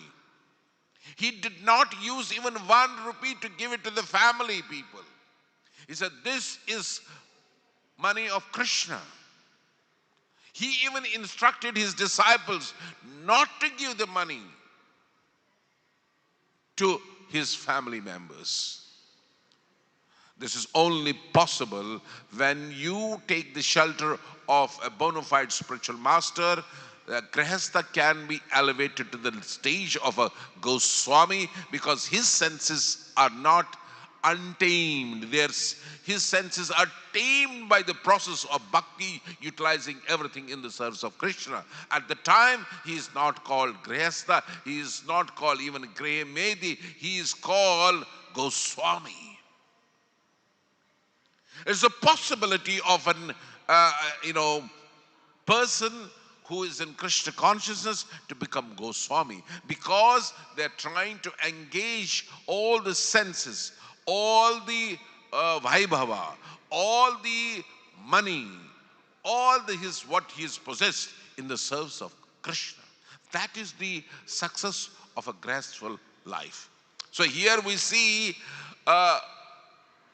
He did not use even 1 rupee to give it to the family people. He said, this is money of Krishna. He even instructed his disciples not to give the money to his family members. This is only possible when you take the shelter of a bona fide spiritual master. The grihastha can be elevated to the stage of a Goswami because his senses are not untamed. His senses are tamed by the process of bhakti, utilizing everything in the service of Krishna. At the time, he is not called grihastha. He is not called even Greh Medi. He is called Goswami. There's a possibility of an person who is in Krishna consciousness to become Goswami because they're trying to engage all the senses, all the vaibhava, all the money, all what he has possessed in the service of Krishna. That is the success of a graceful life. So here we see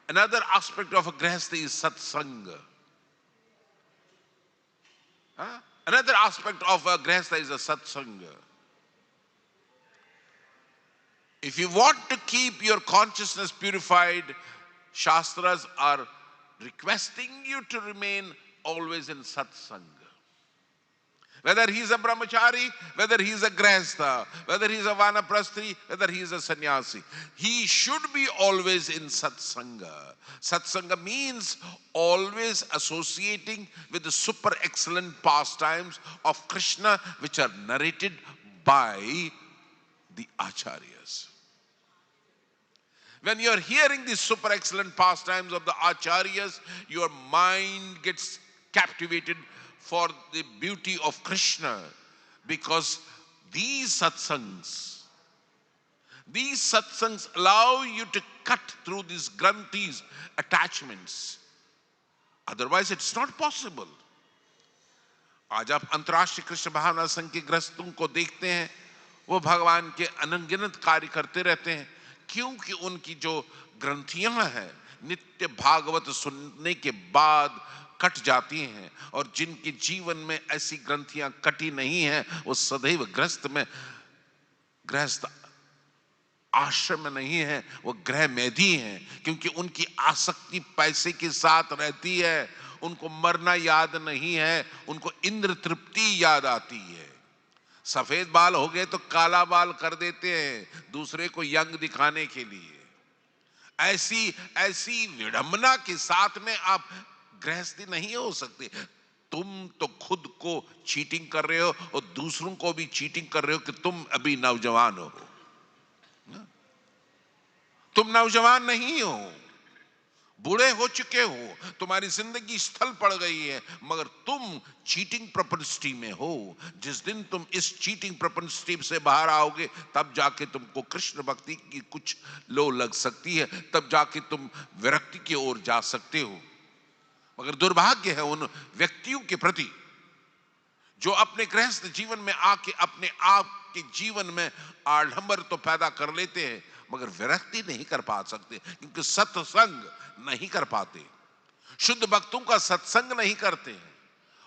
another aspect of a grihastha is satsanga. Another aspect of a grihastha is a satsanga. If you want to keep your consciousness purified, Shastras are requesting you to remain always in satsanga. Whether he is a brahmachari, whether he is a grihastha, whether he is a vanaprasthi, whether he is a sannyasi, he should be always in satsanga. Satsanga means always associating with the super excellent pastimes of Krishna, which are narrated by the acharyas. When you are hearing these super excellent pastimes of the acharyas, your mind gets captivated for the beauty of Krishna, because these satsangs allow you to cut through these granthis, attachments. Otherwise it's not possible. आज आप अंतर्राष्ट्रीय कृष्ण भावना संघ के ग्रस्तों को देखते हैं, वो भगवान के अनगिनत कार्य करते रहते हैं, क्योंकि उनकी जो ग्रंथियां हैं नित्य भागवत सुनने के बाद कट जाती हैं, और जिनके जीवन में ऐसी ग्रंथियां कटी नहीं हैं वो सदैव गृहस्थ आश्रम में नहीं है, वो गृह मेधी हैं, क्योंकि उनकी आसक्ति पैसे के साथ रहती है, उनको मरना याद नहीं है, उनको इंद्र तृप्ति याद आती है। सफेद बाल हो गए तो काला बाल कर देते हैं दूसरे को यंग दिखाने के लिए। ऐसी विडंबना के साथ में आप गृहस्थी नहीं हो सकते। तुम तो खुद को चीटिंग कर रहे हो और दूसरों को भी चीटिंग कर रहे हो कि तुम अभी नौजवान हो। तुम नौजवान नहीं हो, बूढ़े हो चुके हो, तुम्हारी जिंदगी स्थल पड़ गई है, मगर तुम चीटिंग प्रपंच में हो। जिस दिन तुम इस चीटिंग प्रपंच से बाहर आओगे, तब जाके तुमको कृष्ण भक्ति की कुछ लो लग सकती है, तब जाके तुम विरक्ति की ओर जा सकते हो। मगर दुर्भाग्य है उन व्यक्तियों के प्रति जो अपने गृहस्थ जीवन में आके अपने आप के जीवन में आडंबर तो पैदा कर लेते हैं, मगर विरक्ति नहीं कर पा सकते, क्योंकि सत्संग नहीं कर पाते, शुद्ध भक्तों का सत्संग नहीं करते हैं।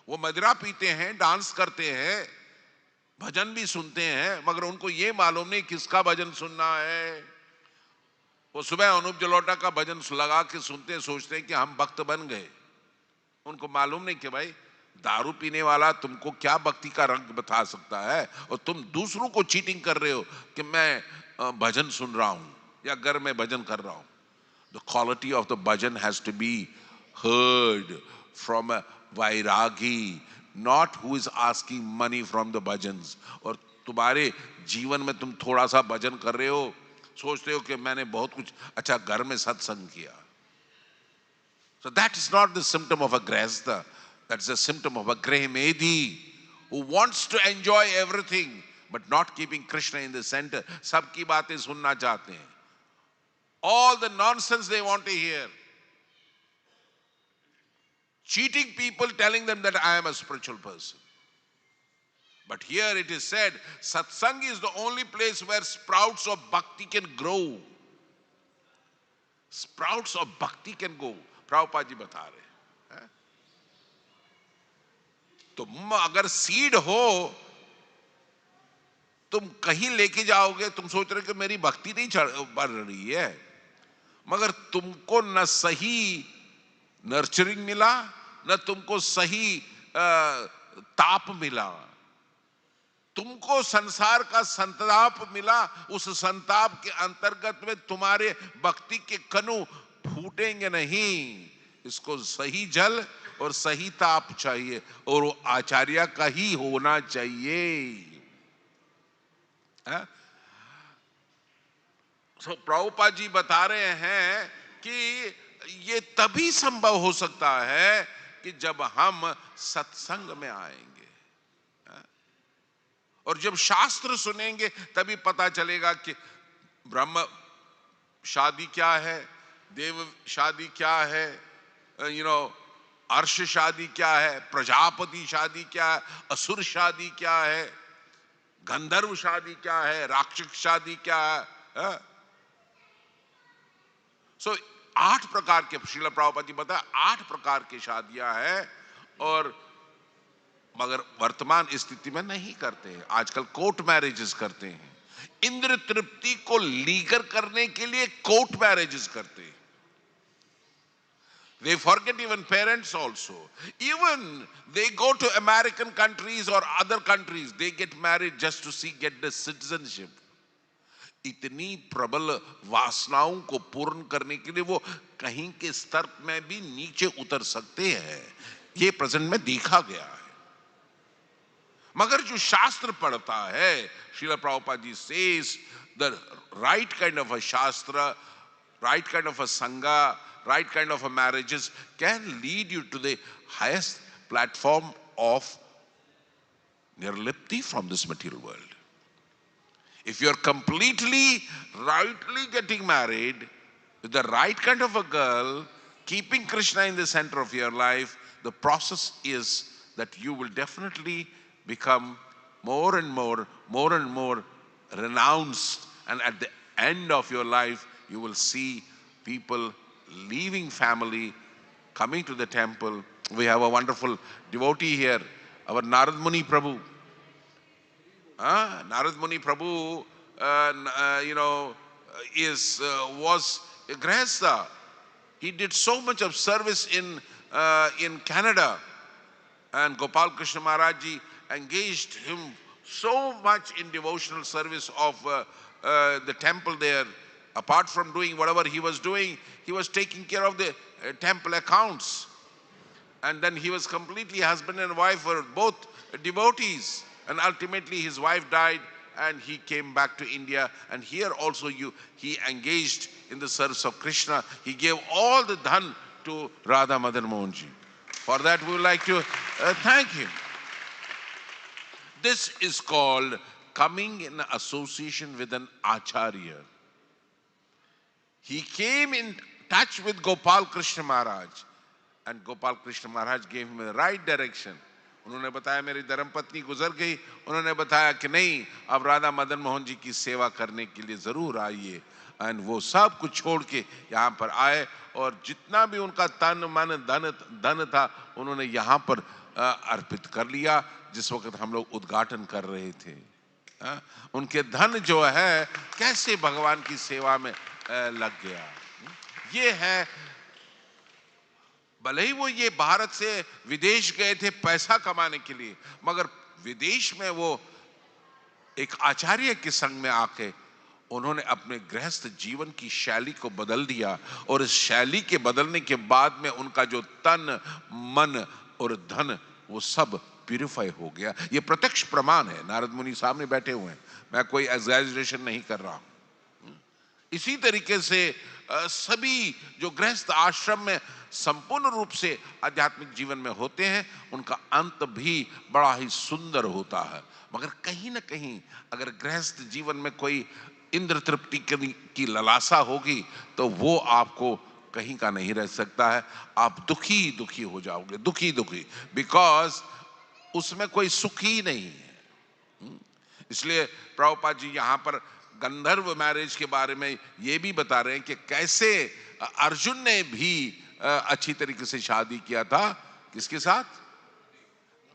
वो मदिरा पीते हैं, डांस करते हैं, भजन भी सुनते हैं, मगर उनको ये मालूम नहीं किसका भजन सुनना है। वो सुबह अनूप जलोटा का भजन लगा के सुनते हैं, सोचते हैं कि हम भक्त बन गए। उनको मालूम नहीं कि भाई दारू पीने वाला तुमको क्या भक्ति का रंग बता सकता है, और तुम दूसरों को चीटिंग कर रहे हो कि मैं भजन सुन रहा हूं या घर में भजन कर रहा हूं। The quality of the bhajan has to be heard from a vairagi, not who is asking money from the bhajans. और तुम्हारे जीवन में तुम थोड़ा सा भजन कर रहे हो, सोचते हो कि मैंने बहुत कुछ अच्छा घर में सत्संग किया। So that is not the symptom of a grahastha. That's a symptom of a grehmedi who wants to enjoy everything but not keeping Krishna in the center. सबकी बातें सुनना चाहते हैं, all the nonsense they want to hear. Cheating people, telling them that I am a spiritual person. But here it is said, satsang is the only place where sprouts of bhakti can grow. Sprouts of bhakti can go. Prabhupada ji बता रहे हैं। तुम अगर seed हो, तुम कहीं लेके जाओगे, तुम सोच रहे कि मेरी भक्ति नहीं बढ़ रही है, मगर तुमको न सही नर्चरिंग मिला, न तुमको सही ताप मिला, तुमको संसार का संताप मिला। उस संताप के अंतर्गत में तुम्हारे भक्ति के कणु फूटेंगे नहीं। इसको सही जल और सही ताप चाहिए, और वो आचार्य का ही होना चाहिए। तो प्रभुपाद जी बता रहे हैं कि ये तभी संभव हो सकता है कि जब हम सत्संग में आएंगे, और जब शास्त्र सुनेंगे तभी पता चलेगा कि ब्रह्म शादी क्या है, देव शादी क्या है, अर्श शादी क्या है, प्रजापति शादी क्या है, असुर शादी क्या है, गंधर्व शादी क्या है, राक्षस शादी क्या है। सो 8 प्रकार के, श्रील प्रभुपाद जी बताया 8 प्रकार की शादियां हैं, और मगर वर्तमान स्थिति में नहीं करते हैं। आजकल कोर्ट मैरिजेस करते हैं, इंद्र तृप्ति को लीगर करने के लिए कोर्ट मैरिजेस करते हैं। They forget even parents also. Even they go to American countries or other countries, they get married just to get the citizenship. इतनी प्रबल वासनाओं को पूर्ण करने के लिए वो कहीं के स्तर में भी नीचे उतर सकते हैं। ये प्रेजेंट में देखा गया है। मगर जो शास्त्र पढ़ता है, Srila Prabhupada ji says the right kind of a shastra, right kind of a sangha, right kind of a marriages can lead you to the highest platform of nirlipti from this material world. If you're completely rightly getting married with the right kind of a girl, keeping Krishna in the center of your life, the process is that you will definitely become more and more renounced, and at the end of your life you will see people leaving family, coming to the temple. We have a wonderful devotee here, our Narad Muni Prabhu. Narad Muni Prabhu, was a grahastha. He did so much of service in Canada, and Gopal Krishna Maharaj Ji engaged him so much in devotional service of the temple there. Apart from doing whatever he was doing, he was taking care of the temple accounts. And then he was completely husband and wife, were both devotees. And ultimately his wife died and he came back to India, and here also he engaged in the service of Krishna. He gave all the dhan to Radha Madanmohanji. For that we would like to thank him. This is called coming in association with an Acharya. He came in touch with Gopal Krishna Maharaj, and Gopal Krishna Maharaj gave him the right direction. उन्होंने बताया मेरी धर्मपत्नी गुजर गई, उन्होंने बताया कि नहीं, अब राधा मदन मोहन जी की सेवा करने के लिए जरूर आइए। एंड वो सब कुछ छोड़ के यहाँ पर आए, और जितना भी उनका तन मन धन था उन्होंने यहाँ पर अर्पित कर लिया। जिस वक्त हम लोग उद्घाटन कर रहे थे, उनके धन जो है कैसे भगवान की सेवा में लग गया। ये है, भले ही वो ये भारत से विदेश गए थे पैसा कमाने के लिए, मगर विदेश में वो एक आचार्य के संग में आके उन्होंने अपने गृहस्थ जीवन की शैली को बदल दिया, और इस शैली के बदलने के बाद में उनका जो तन मन और धन वो सब प्यूरिफाई हो गया। ये प्रत्यक्ष प्रमाण है, नारद मुनि सामने बैठे हुए हैं, मैं कोई एग्जैजरेशन नहीं कर रहा हूं। इसी तरीके से सभी जो गृहस्थ आश्रम में संपूर्ण रूप से आध्यात्मिक जीवन में होते हैं, उनका अंत भी बड़ा ही सुंदर होता है। मगर कहीं ना कहीं अगर गृहस्थ जीवन में कोई इंद्र तृप्ति की लालसा होगी तो वो आपको कहीं का नहीं रह सकता है। आप दुखी हो जाओगे, दुखी, बिकॉज उसमें कोई सुख ही नहीं है। इसलिए प्रभुपाद जी यहाँ पर गंधर्व मैरिज के बारे में ये भी बता रहे हैं कि कैसे अर्जुन ने भी अच्छी तरीके से शादी किया था, किसके साथ?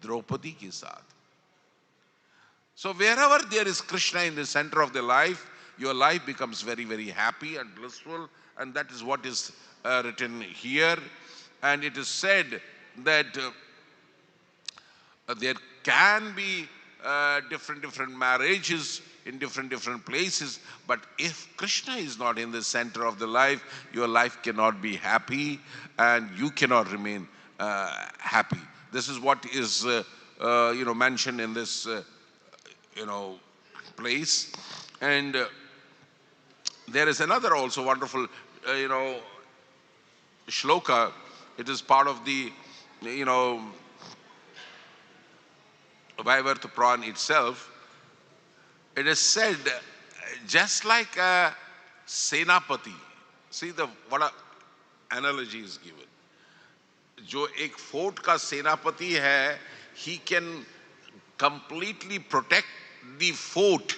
द्रौपदी के साथ। So wherever there is Krishna in the center of the life, your life becomes very, very happy and blissful, and that is what is written here. And it is said that there can be different marriages in different places, but if Krishna is not in the center of the life, your life cannot be happy and you cannot remain happy. This is what is mentioned in this place. And there is another also wonderful shloka. It is part of the Vaivartha Puran itself. It is said, just like a senapati, see what a analogy is given. जो एक fort का सेनापति है, he can completely protect the fort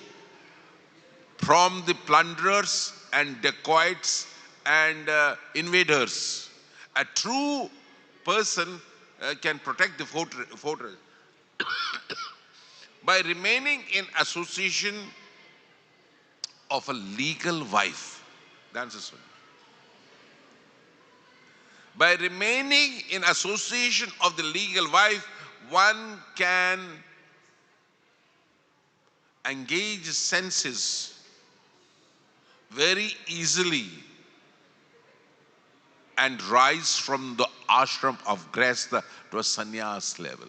from the plunderers and dacoits and invaders. A true person can protect the fortress by remaining in association of a legal wife. That's the one. By remaining in association of the legal wife, one can engage senses very easily and rise from the ashram of grihastha to a sannyas level.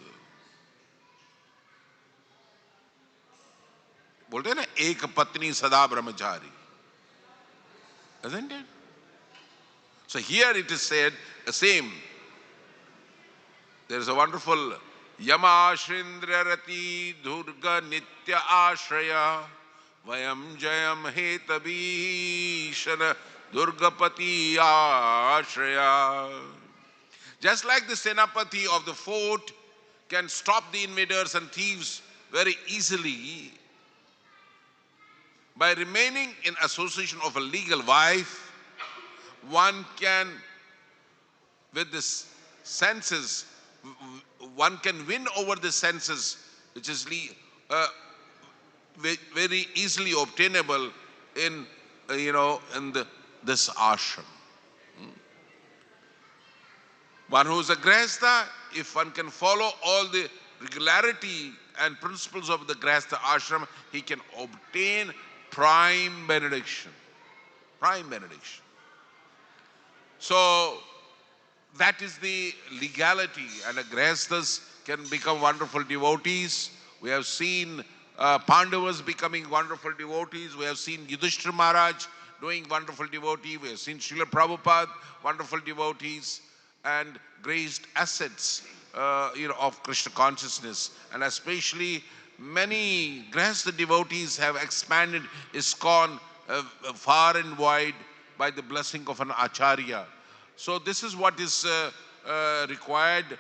बोलते हैं ना, एक पत्नी सदा ब्रह्मचारी, isn't it? So here it is said the same. There is a wonderful Yama Ashrindra Rati Durga Nitya Ashraya Vayam Jayam Hetabhishana Durgapati Ashraya. Just like the Senapati of the fort can stop the invaders and thieves very easily, by remaining in association of a legal wife, one can, with the senses, one can win over the senses, which is very easily obtainable in this ashram. One who is a grihastha, if one can follow all the regularity and principles of the grihastha ashram, he can obtain prime benediction. Prime benediction. So that is the legality, and the grihasthas can become wonderful devotees. We have seen Pandavas becoming wonderful devotees. We have seen Yudhishthira Maharaj doing wonderful devotee. We have seen Srila Prabhupada, wonderful devotees, and graced assets of Krishna consciousness. And especially many Grihastha devotees have expanded ISKCON far and wide by the blessing of an Acharya. So this is what is required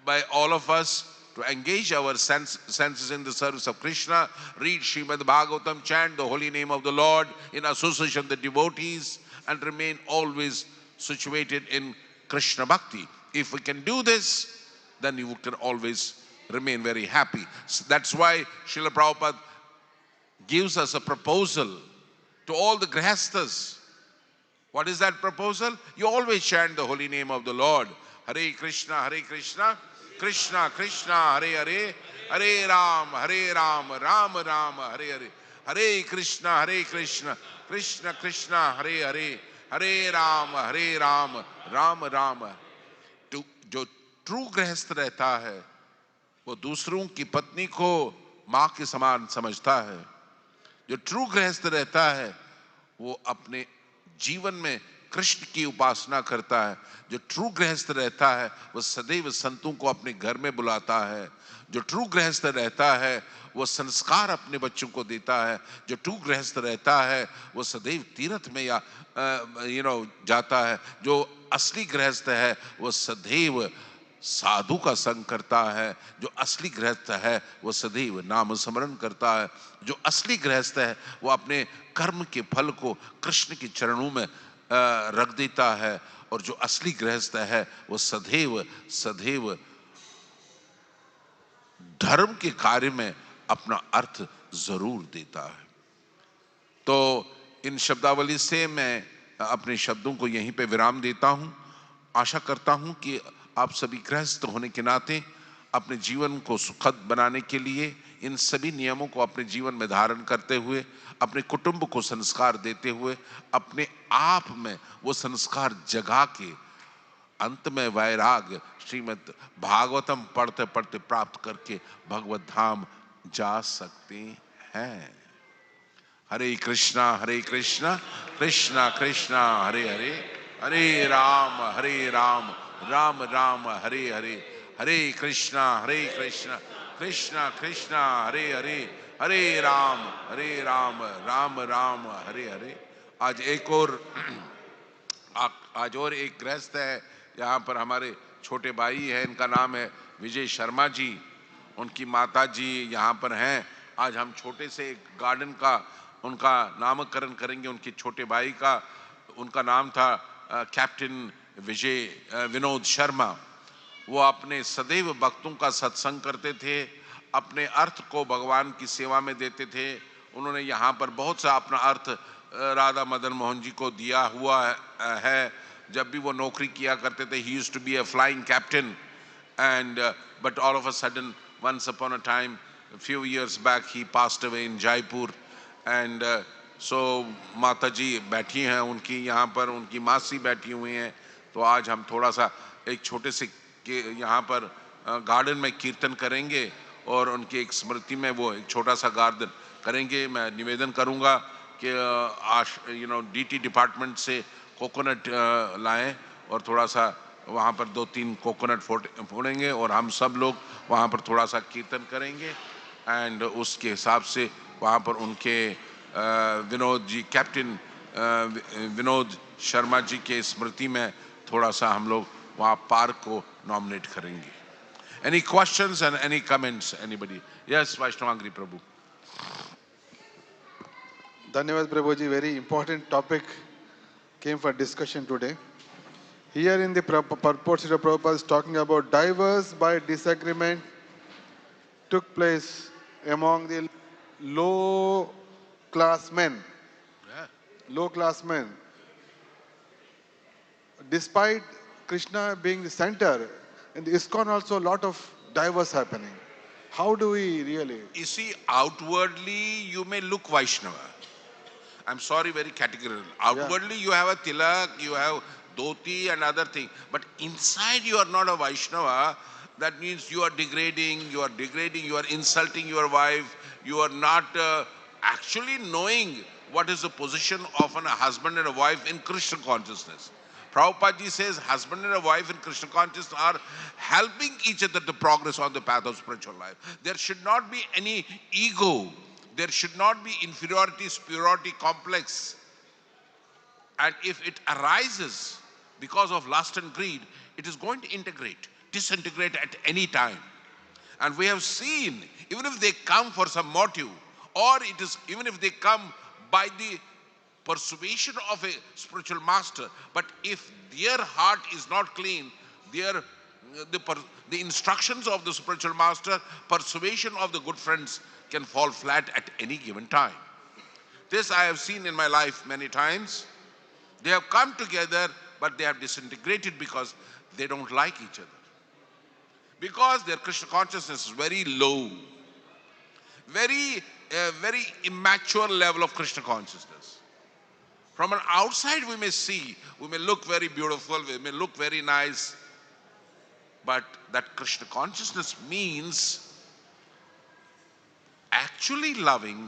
by all of us, to engage our senses in the service of Krishna, read Srimad Bhagavatam, chant the holy name of the Lord in association with the devotees, and remain always situated in Krishna Bhakti. If we can do this, then you can always remain very happy. So that's why Srila Prabhupada gives us a proposal to all the Grihasthas. What is that proposal? You always chant the holy name of the Lord. Hare Krishna, Krishna Krishna, Hare Hare, Hare Ram, Ram Ram, Hare Hare. Hare Krishna, Krishna Krishna, Hare Hare, Hare Ram, Ram Ram. जो true गृहस्थ रहता है वो दूसरों की पत्नी को माँ के समान समझता है. जो ट्रू गृहस्थ रहता है वो अपने जीवन में कृष्ण की उपासना करता है. जो ट्रू गृहस्थ रहता है वो सदैव संतों को अपने घर में बुलाता है. जो ट्रू गृहस्थ रहता है वो संस्कार अपने बच्चों को देता है. जो ट्रू गृहस्थ रहता है वो सदैव तीर्थ में या जाता है. जो असली गृहस्थ है वो सदैव साधु का संग करता है. जो असली गृहस्थ है वो सदैव नाम स्मरण करता है. जो असली गृहस्थ है वो अपने कर्म के फल को कृष्ण के चरणों में रख देता है. और जो असली गृहस्थ है वो सदैव धर्म के कार्य में अपना अर्थ जरूर देता है. तो इन शब्दावली से मैं अपने शब्दों को यहीं पे विराम देता हूं. आशा करता हूं कि आप सभी गृहस्थ होने के नाते अपने जीवन को सुखद बनाने के लिए इन सभी नियमों को अपने जीवन में धारण करते हुए, अपने कुटुंब को संस्कार देते हुए, अपने आप में वो संस्कार जगा के अंत में वैराग श्रीमद् भागवतम पढ़ते पढ़ते प्राप्त करके भगवत धाम जा सकते हैं. हरे कृष्णा कृष्णा कृष्णा हरे हरे, हरे राम राम राम हरे हरे. हरे कृष्णा कृष्णा कृष्णा हरे हरे, हरे राम राम राम हरे हरे. आज और एक गृहस्थ है यहाँ पर, हमारे छोटे भाई हैं. इनका नाम है विजय शर्मा जी. उनकी माता जी यहाँ पर हैं. आज हम छोटे से एक गार्डन का उनका नामकरण करेंगे. उनके छोटे भाई का, उनका नाम था कैप्टन विनोद शर्मा. वो अपने सदैव भक्तों का सत्संग करते थे, अपने अर्थ को भगवान की सेवा में देते थे. उन्होंने यहाँ पर बहुत सा अपना अर्थ राधा मदनमोहन जी को दिया हुआ है. जब भी वो नौकरी किया करते थे, he used to be a flying captain, and but all of a sudden, once upon a time, a few years back, he passed away in Jaipur. And so माता जी बैठी हैं उनकी यहाँ पर, उनकी मासी बैठी हुई हैं. तो आज हम थोड़ा सा एक छोटे से यहाँ पर गार्डन में कीर्तन करेंगे और उनकी एक स्मृति में वो एक छोटा सा गार्डन करेंगे. मैं निवेदन करूँगा कि डीटी डिपार्टमेंट से कोकोनट लाएं और थोड़ा सा वहाँ पर 2-3 कोकोनट फोड़ेंगे और हम सब लोग वहाँ पर थोड़ा सा कीर्तन करेंगे. एंड उसके हिसाब से वहाँ पर उनके विनोद जी, कैप्टन विनोद शर्मा जी के स्मृति में थोड़ा सा हम लोग वहाँ पार्क को नॉमिनेट करेंगे. Any questions and any comments, anybody? Yes, Vaishnavangri Prabhu. Dhanyavad Prabhu ji, very important topic came for discussion today. Here in the purport, Srila Prabhupada is talking about divorce by disagreement took place among the low class men. Yeah. Low class men. Despite Krishna being the center, in the ISKCON also a lot of divorce happening. How do we really? You see, outwardly you may look Vaishnava. I'm sorry, very categorical. Outwardly you have a tilak, you have dhoti and other thing, but inside you are not a Vaishnava. that means you are degrading, you are insulting your wife, you are not actually knowing what is the position of a husband and a wife in Krishna consciousness. Prabhupada ji says husband and a wife in Krishna consciousness are helping each other to progress on the path of spiritual life. There should not be any ego. There should not be inferiority, superiority complex. And if it arises because of lust and greed, it is going to disintegrate at any time. And we have seen, even if they come for some motive, or even if they come by the persuasion of a spiritual master, but if their heart is not clean, the instructions of the spiritual master, persuasion of the good friends can fall flat at any given time. This I have seen in my life many times. They have come together, but they have disintegrated because they don't like each other. Because their Krishna consciousness is very low, very immature level of Krishna consciousness. From an outside we may look very beautiful, we may look very nice, but that Krishna consciousness means actually loving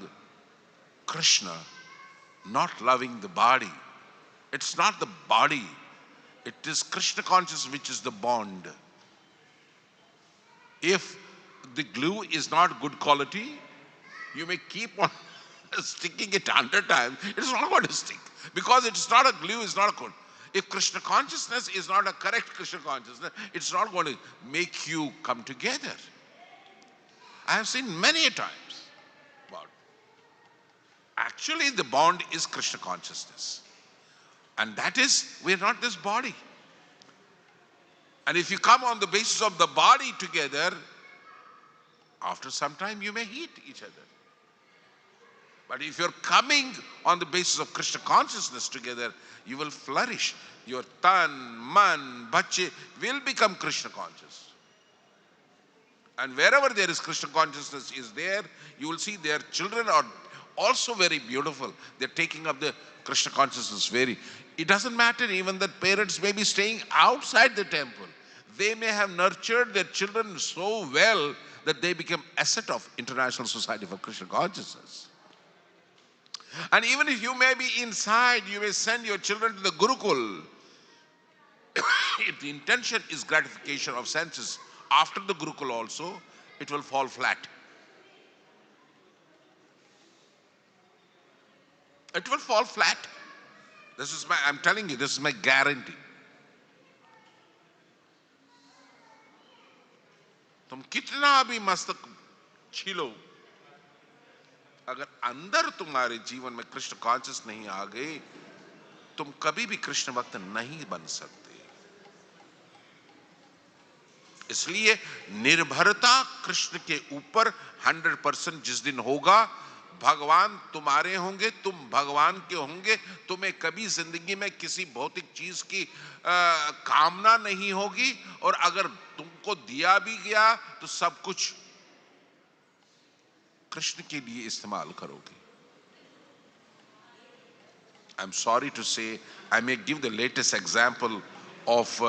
Krishna, not loving the body. It's not the body, it is Krishna consciousness which is the bond. If the glue is not good quality, you may keep on sticking it 100 times, it is not going to stick. Because it's not a glue, it's not a good. If Krishna consciousness is not a correct Krishna consciousness, it's not going to make you come together. I have seen many times. But actually the bond is Krishna consciousness. And that is, we are not this body. And if you come on the basis of the body together, after some time you may hate each other. But if you're coming on the basis of Krishna consciousness together, you will flourish. Your tan, man, bache will become Krishna conscious. And wherever there is Krishna consciousness is there, you will see their children are also very beautiful. They're taking up the Krishna consciousness it doesn't matter even that parents may be staying outside the temple. They may have nurtured their children so well that they become asset of International Society for Krishna Consciousness. And even if you may be inside, you may send your children to the Gurukul. If the intention is gratification of senses, after the Gurukul also, it will fall flat. It will fall flat. I'm telling you, this is my guarantee. तुम कितना भी मस्तक छीलो, अगर अंदर तुम्हारे जीवन में Krishna conscious नहीं आ गए, तुम कभी भी कृष्ण भक्त नहीं बन सकते. इसलिए निर्भरता कृष्ण के ऊपर 100% जिस दिन होगा, भगवान तुम्हारे होंगे, तुम भगवान के होंगे, तुम्हें कभी जिंदगी में किसी भौतिक चीज की कामना नहीं होगी, और अगर तुमको दिया भी गया तो सब कुछ कृष्ण के लिए इस्तेमाल करोगे. I'm sorry to say, I may give the latest example of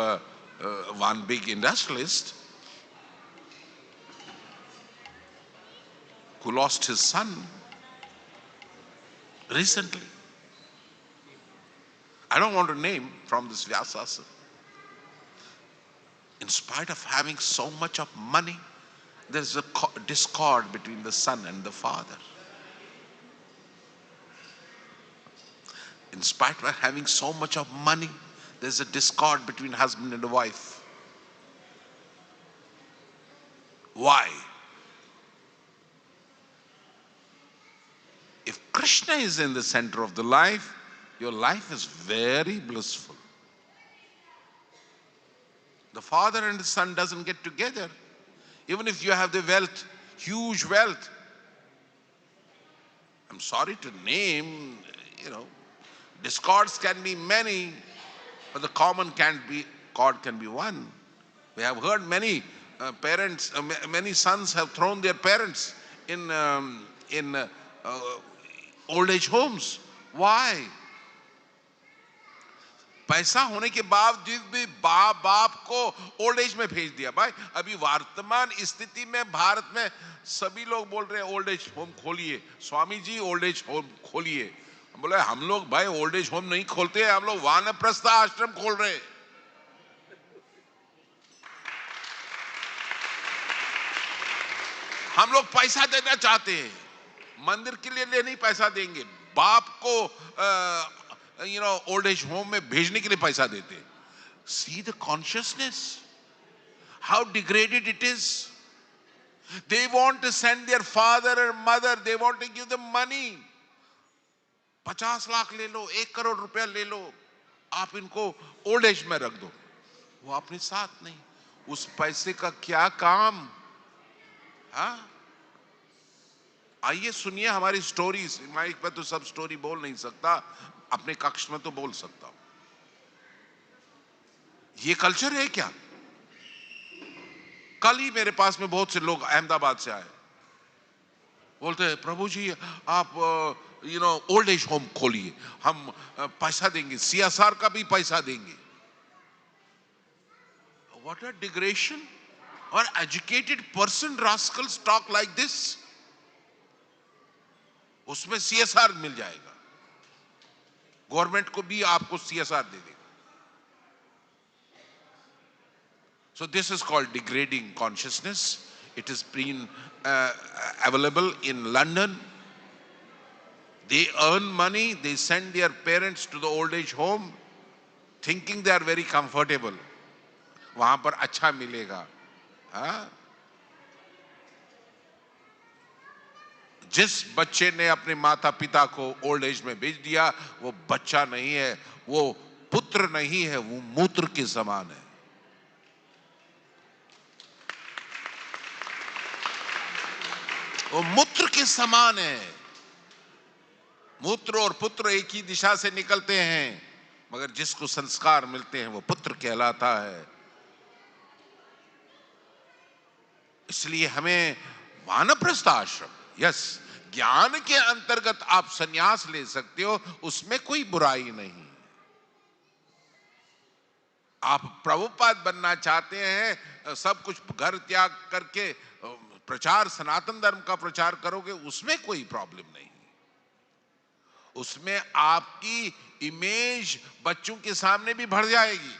one big industrialist who lost his son recently. I don't want to name from this Vyasasana. In spite of having so much of money, there is a discord between the son and the father. In spite of having so much of money, there is a discord between husband and wife. Why? If Krishna is in the center of the life, your life is very blissful. The father and the son doesn't get together. Even if you have the wealth, huge wealth. I'm sorry to name, discords can be many, but the common chord can be one. We have heard many parents, many sons have thrown their parents in old age homes. Why? पैसा होने के बावजूद भी बाप को old age में भेज दिया। भाई अभी वर्तमान स्थिति में भारत में सभी लोग बोल रहे हैं ओल्ड एज होम खोलिए, Swami ji old age home खोलिए। बोले हम लोग भाई ओल्ड एज होम नहीं खोलते हैं, हम लोग वानप्रस्थ आश्रम खोल रहे हैं। हम लोग पैसा देना चाहते हैं, मंदिर के लिए नहीं पैसा देंगे, बाप को ओल्ड एज होम में भेजने के लिए पैसा देते। See the consciousness, how degraded it is. They want to send their father or mother, they want to give them money. 50 lakh ले लो, 1 करोड़ रुपया ले लो, आप इनको ओल्ड एज में रख दो, वो अपने साथ नहीं। उस पैसे का क्या काम? हाँ, आइए सुनिए हमारी स्टोरीज। माइक पर तो सब स्टोरी बोल नहीं सकता, अपने कक्ष में तो बोल सकता हूं। ये कल्चर है क्या? कल ही मेरे पास में बहुत से लोग अहमदाबाद से आए, बोलते हैं प्रभु जी आप ओल्ड एज होम खोलिए, हम पैसा देंगे, CSR का भी पैसा देंगे। What a degradation! Or educated person rascals talk like this. उसमें CSR मिल जाएगा, गवर्नमेंट को भी आपको CSR दे देगा। So this is called degrading consciousness. It has been available in London. They earn money, they send their parents to the old age home, thinking they are very comfortable. वहां पर अच्छा मिलेगा। हाँ? जिस बच्चे ने अपने माता पिता को ओल्ड एज में भेज दिया, वो बच्चा नहीं है, वो पुत्र नहीं है, वो मूत्र के समान है। वो मूत्र के समान है। मूत्र और पुत्र एक ही दिशा से निकलते हैं, मगर जिसको संस्कार मिलते हैं वो पुत्र कहलाता है। इसलिए हमें वानप्रस्थ आश्रम, यस, ज्ञान के अंतर्गत आप संन्यास ले सकते हो, उसमें कोई बुराई नहीं। आप प्रभुपाद बनना चाहते हैं, सब कुछ घर त्याग करके प्रचार, सनातन धर्म का प्रचार करोगे, उसमें कोई प्रॉब्लम नहीं। उसमें आपकी इमेज बच्चों के सामने भी बढ़ जाएगी,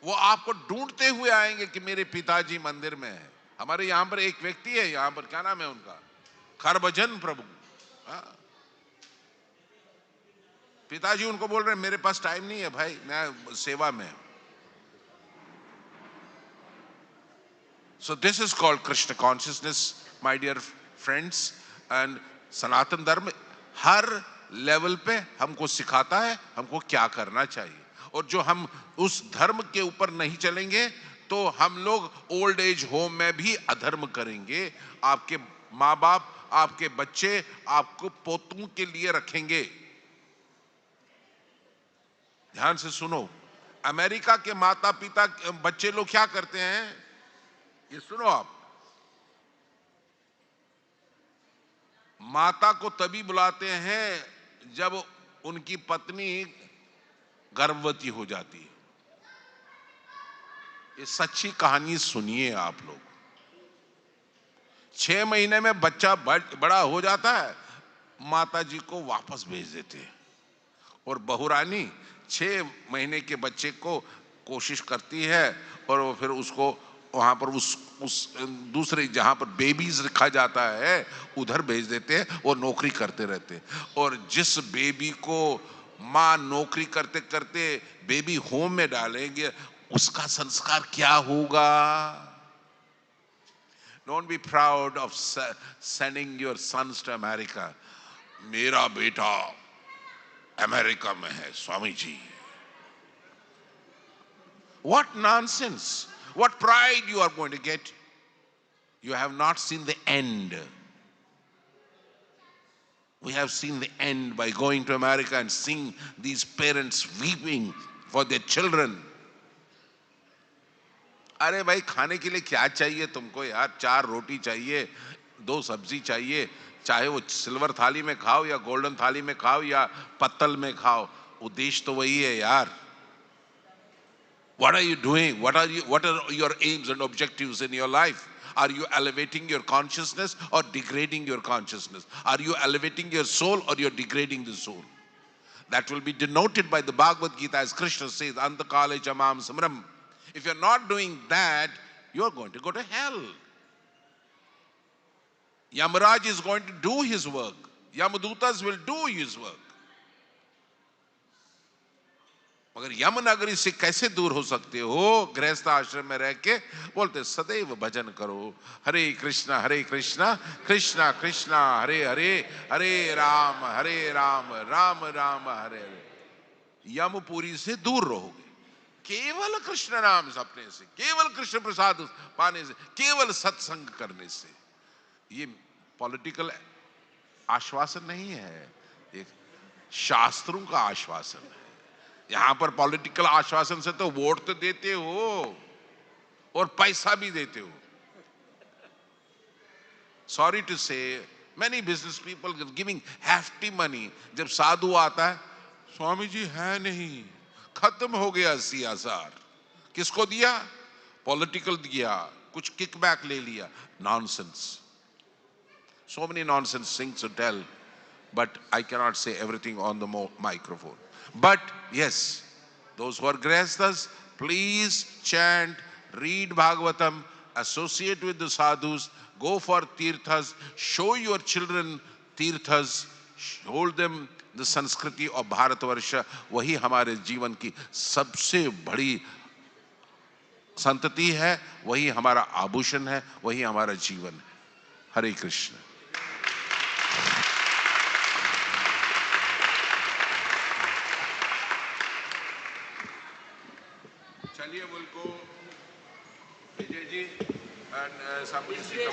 वो आपको ढूंढते हुए आएंगे कि मेरे पिताजी मंदिर में है। हमारे यहां पर एक व्यक्ति है, यहां पर क्या नाम है उनका, खरभजन प्रभु। पिताजी उनको बोल रहे हैं मेरे पास टाइम नहीं है भाई, मैं सेवा में। So this is called Krishna consciousness, my dear friends, and सनातन धर्म हर लेवल पे हमको सिखाता है हमको क्या करना चाहिए। और जो हम उस धर्म के ऊपर नहीं चलेंगे तो हम लोग ओल्ड एज होम में भी अधर्म करेंगे। आपके माँ बाप, आपके बच्चे आपको पोतों के लिए रखेंगे। ध्यान से सुनो, अमेरिका के माता पिता, बच्चे लोग क्या करते हैं, ये सुनो आप। माता को तभी बुलाते हैं जब उनकी पत्नी गर्भवती हो जाती है। ये सच्ची कहानी सुनिए आप लोग। 6 महीने में बच्चा बड़ा हो जाता है, माता जी को वापस भेज देते हैं। और बहुरानी 6 महीने के बच्चे को कोशिश करती है और वो फिर उसको वहां पर उस दूसरे जहां पर बेबीज रखा जाता है उधर भेज देते हैं, वो नौकरी करते रहते हैं। और जिस बेबी को माँ नौकरी करते करते बेबी होम में डालेंगे, उसका संस्कार क्या होगा। Don't be proud of sending your sons to America. मेरा बेटा अमेरिका में है Swami ji. What nonsense! What pride you are going to get. You have not seen the end. We have seen the end by going to America and seeing these parents weeping for their children. अरे भाई खाने के लिए क्या चाहिए तुमको यार, 4 रोटी चाहिए, 2 सब्जी चाहिए, चाहे वो सिल्वर थाली में खाओ या गोल्डन थाली में खाओ या पत्तल में खाओ, उद्देश्य तो वही है यार. What are you doing? What are your aims and objectives in your life? Are you elevating your consciousness or degrading your consciousness? Are you elevating your soul or you're degrading the soul? That will be denoted by the Bhagavad Gita, as Krishna says, Antakale Chamam Samram. If you're not doing that, you're going to go to hell. Yamaraj is going to do his work. Yamadutas will do his work. मगर यम नगरी से कैसे दूर हो सकते हो? गृहस्थ आश्रम में रह के बोलते सदैव भजन करो, हरे कृष्णा कृष्णा कृष्णा हरे हरे, हरे राम राम राम हरे हरे. यमपुरी से दूर रहोगे केवल कृष्ण नाम जपने से, केवल कृष्ण प्रसाद पाने से, केवल सत्संग करने से. ये पॉलिटिकल आश्वासन नहीं है, एक शास्त्रों का आश्वासन है. यहां पर पॉलिटिकल आश्वासन से तो वोट तो देते हो और पैसा भी देते हो. सॉरी टू से many business people are giving hefty money. जब साधु आता है, स्वामी जी है नहीं, खत्म हो गया 80,000. किसको दिया? पॉलिटिकल दिया, कुछ किकबैक ले लिया. Nonsense. So many nonsense things to tell, but I cannot say everything on the microphone. But yes, those who are grihasthas, please chant, read Bhagavatam, associate with the sadhus, go for tirthas, show your children tirthas, show them the Sanskriti of Bharatvarsha. वही हमारे जीवन की सबसे बड़ी संतति है, वही हमारा आभूषण है, वही हमारा जीवन है. हरे कृष्ण. चलिए बोलको विजय जी and साबुन जी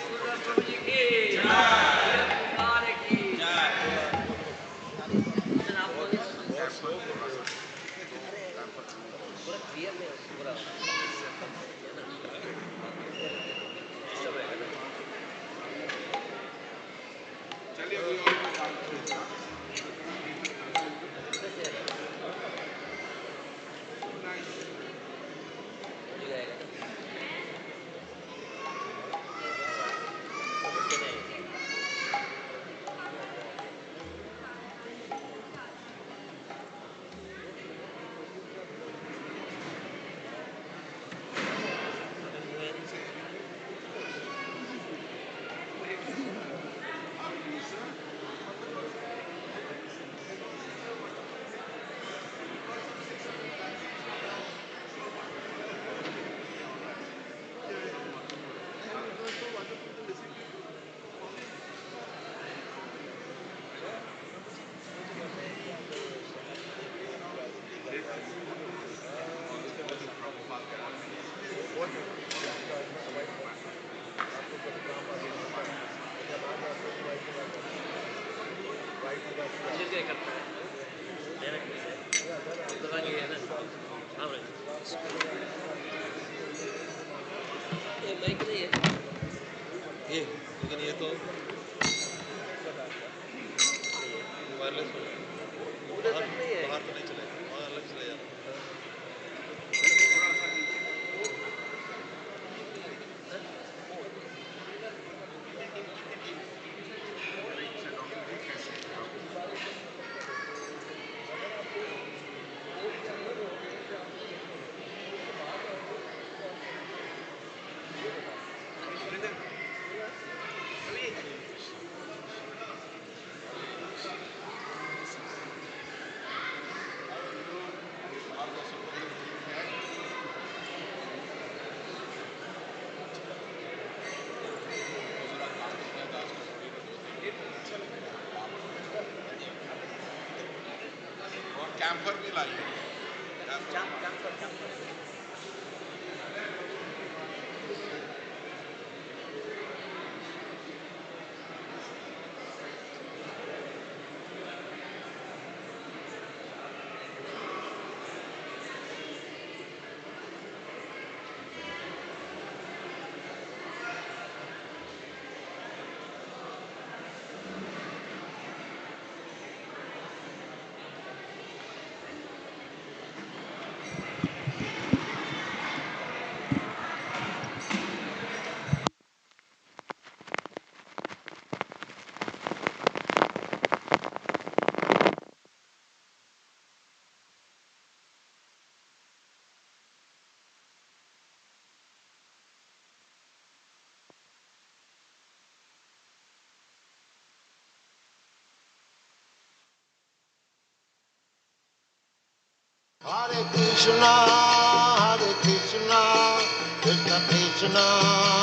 कैंपर भी लाइए. Hare Krishna, Krishna Krishna,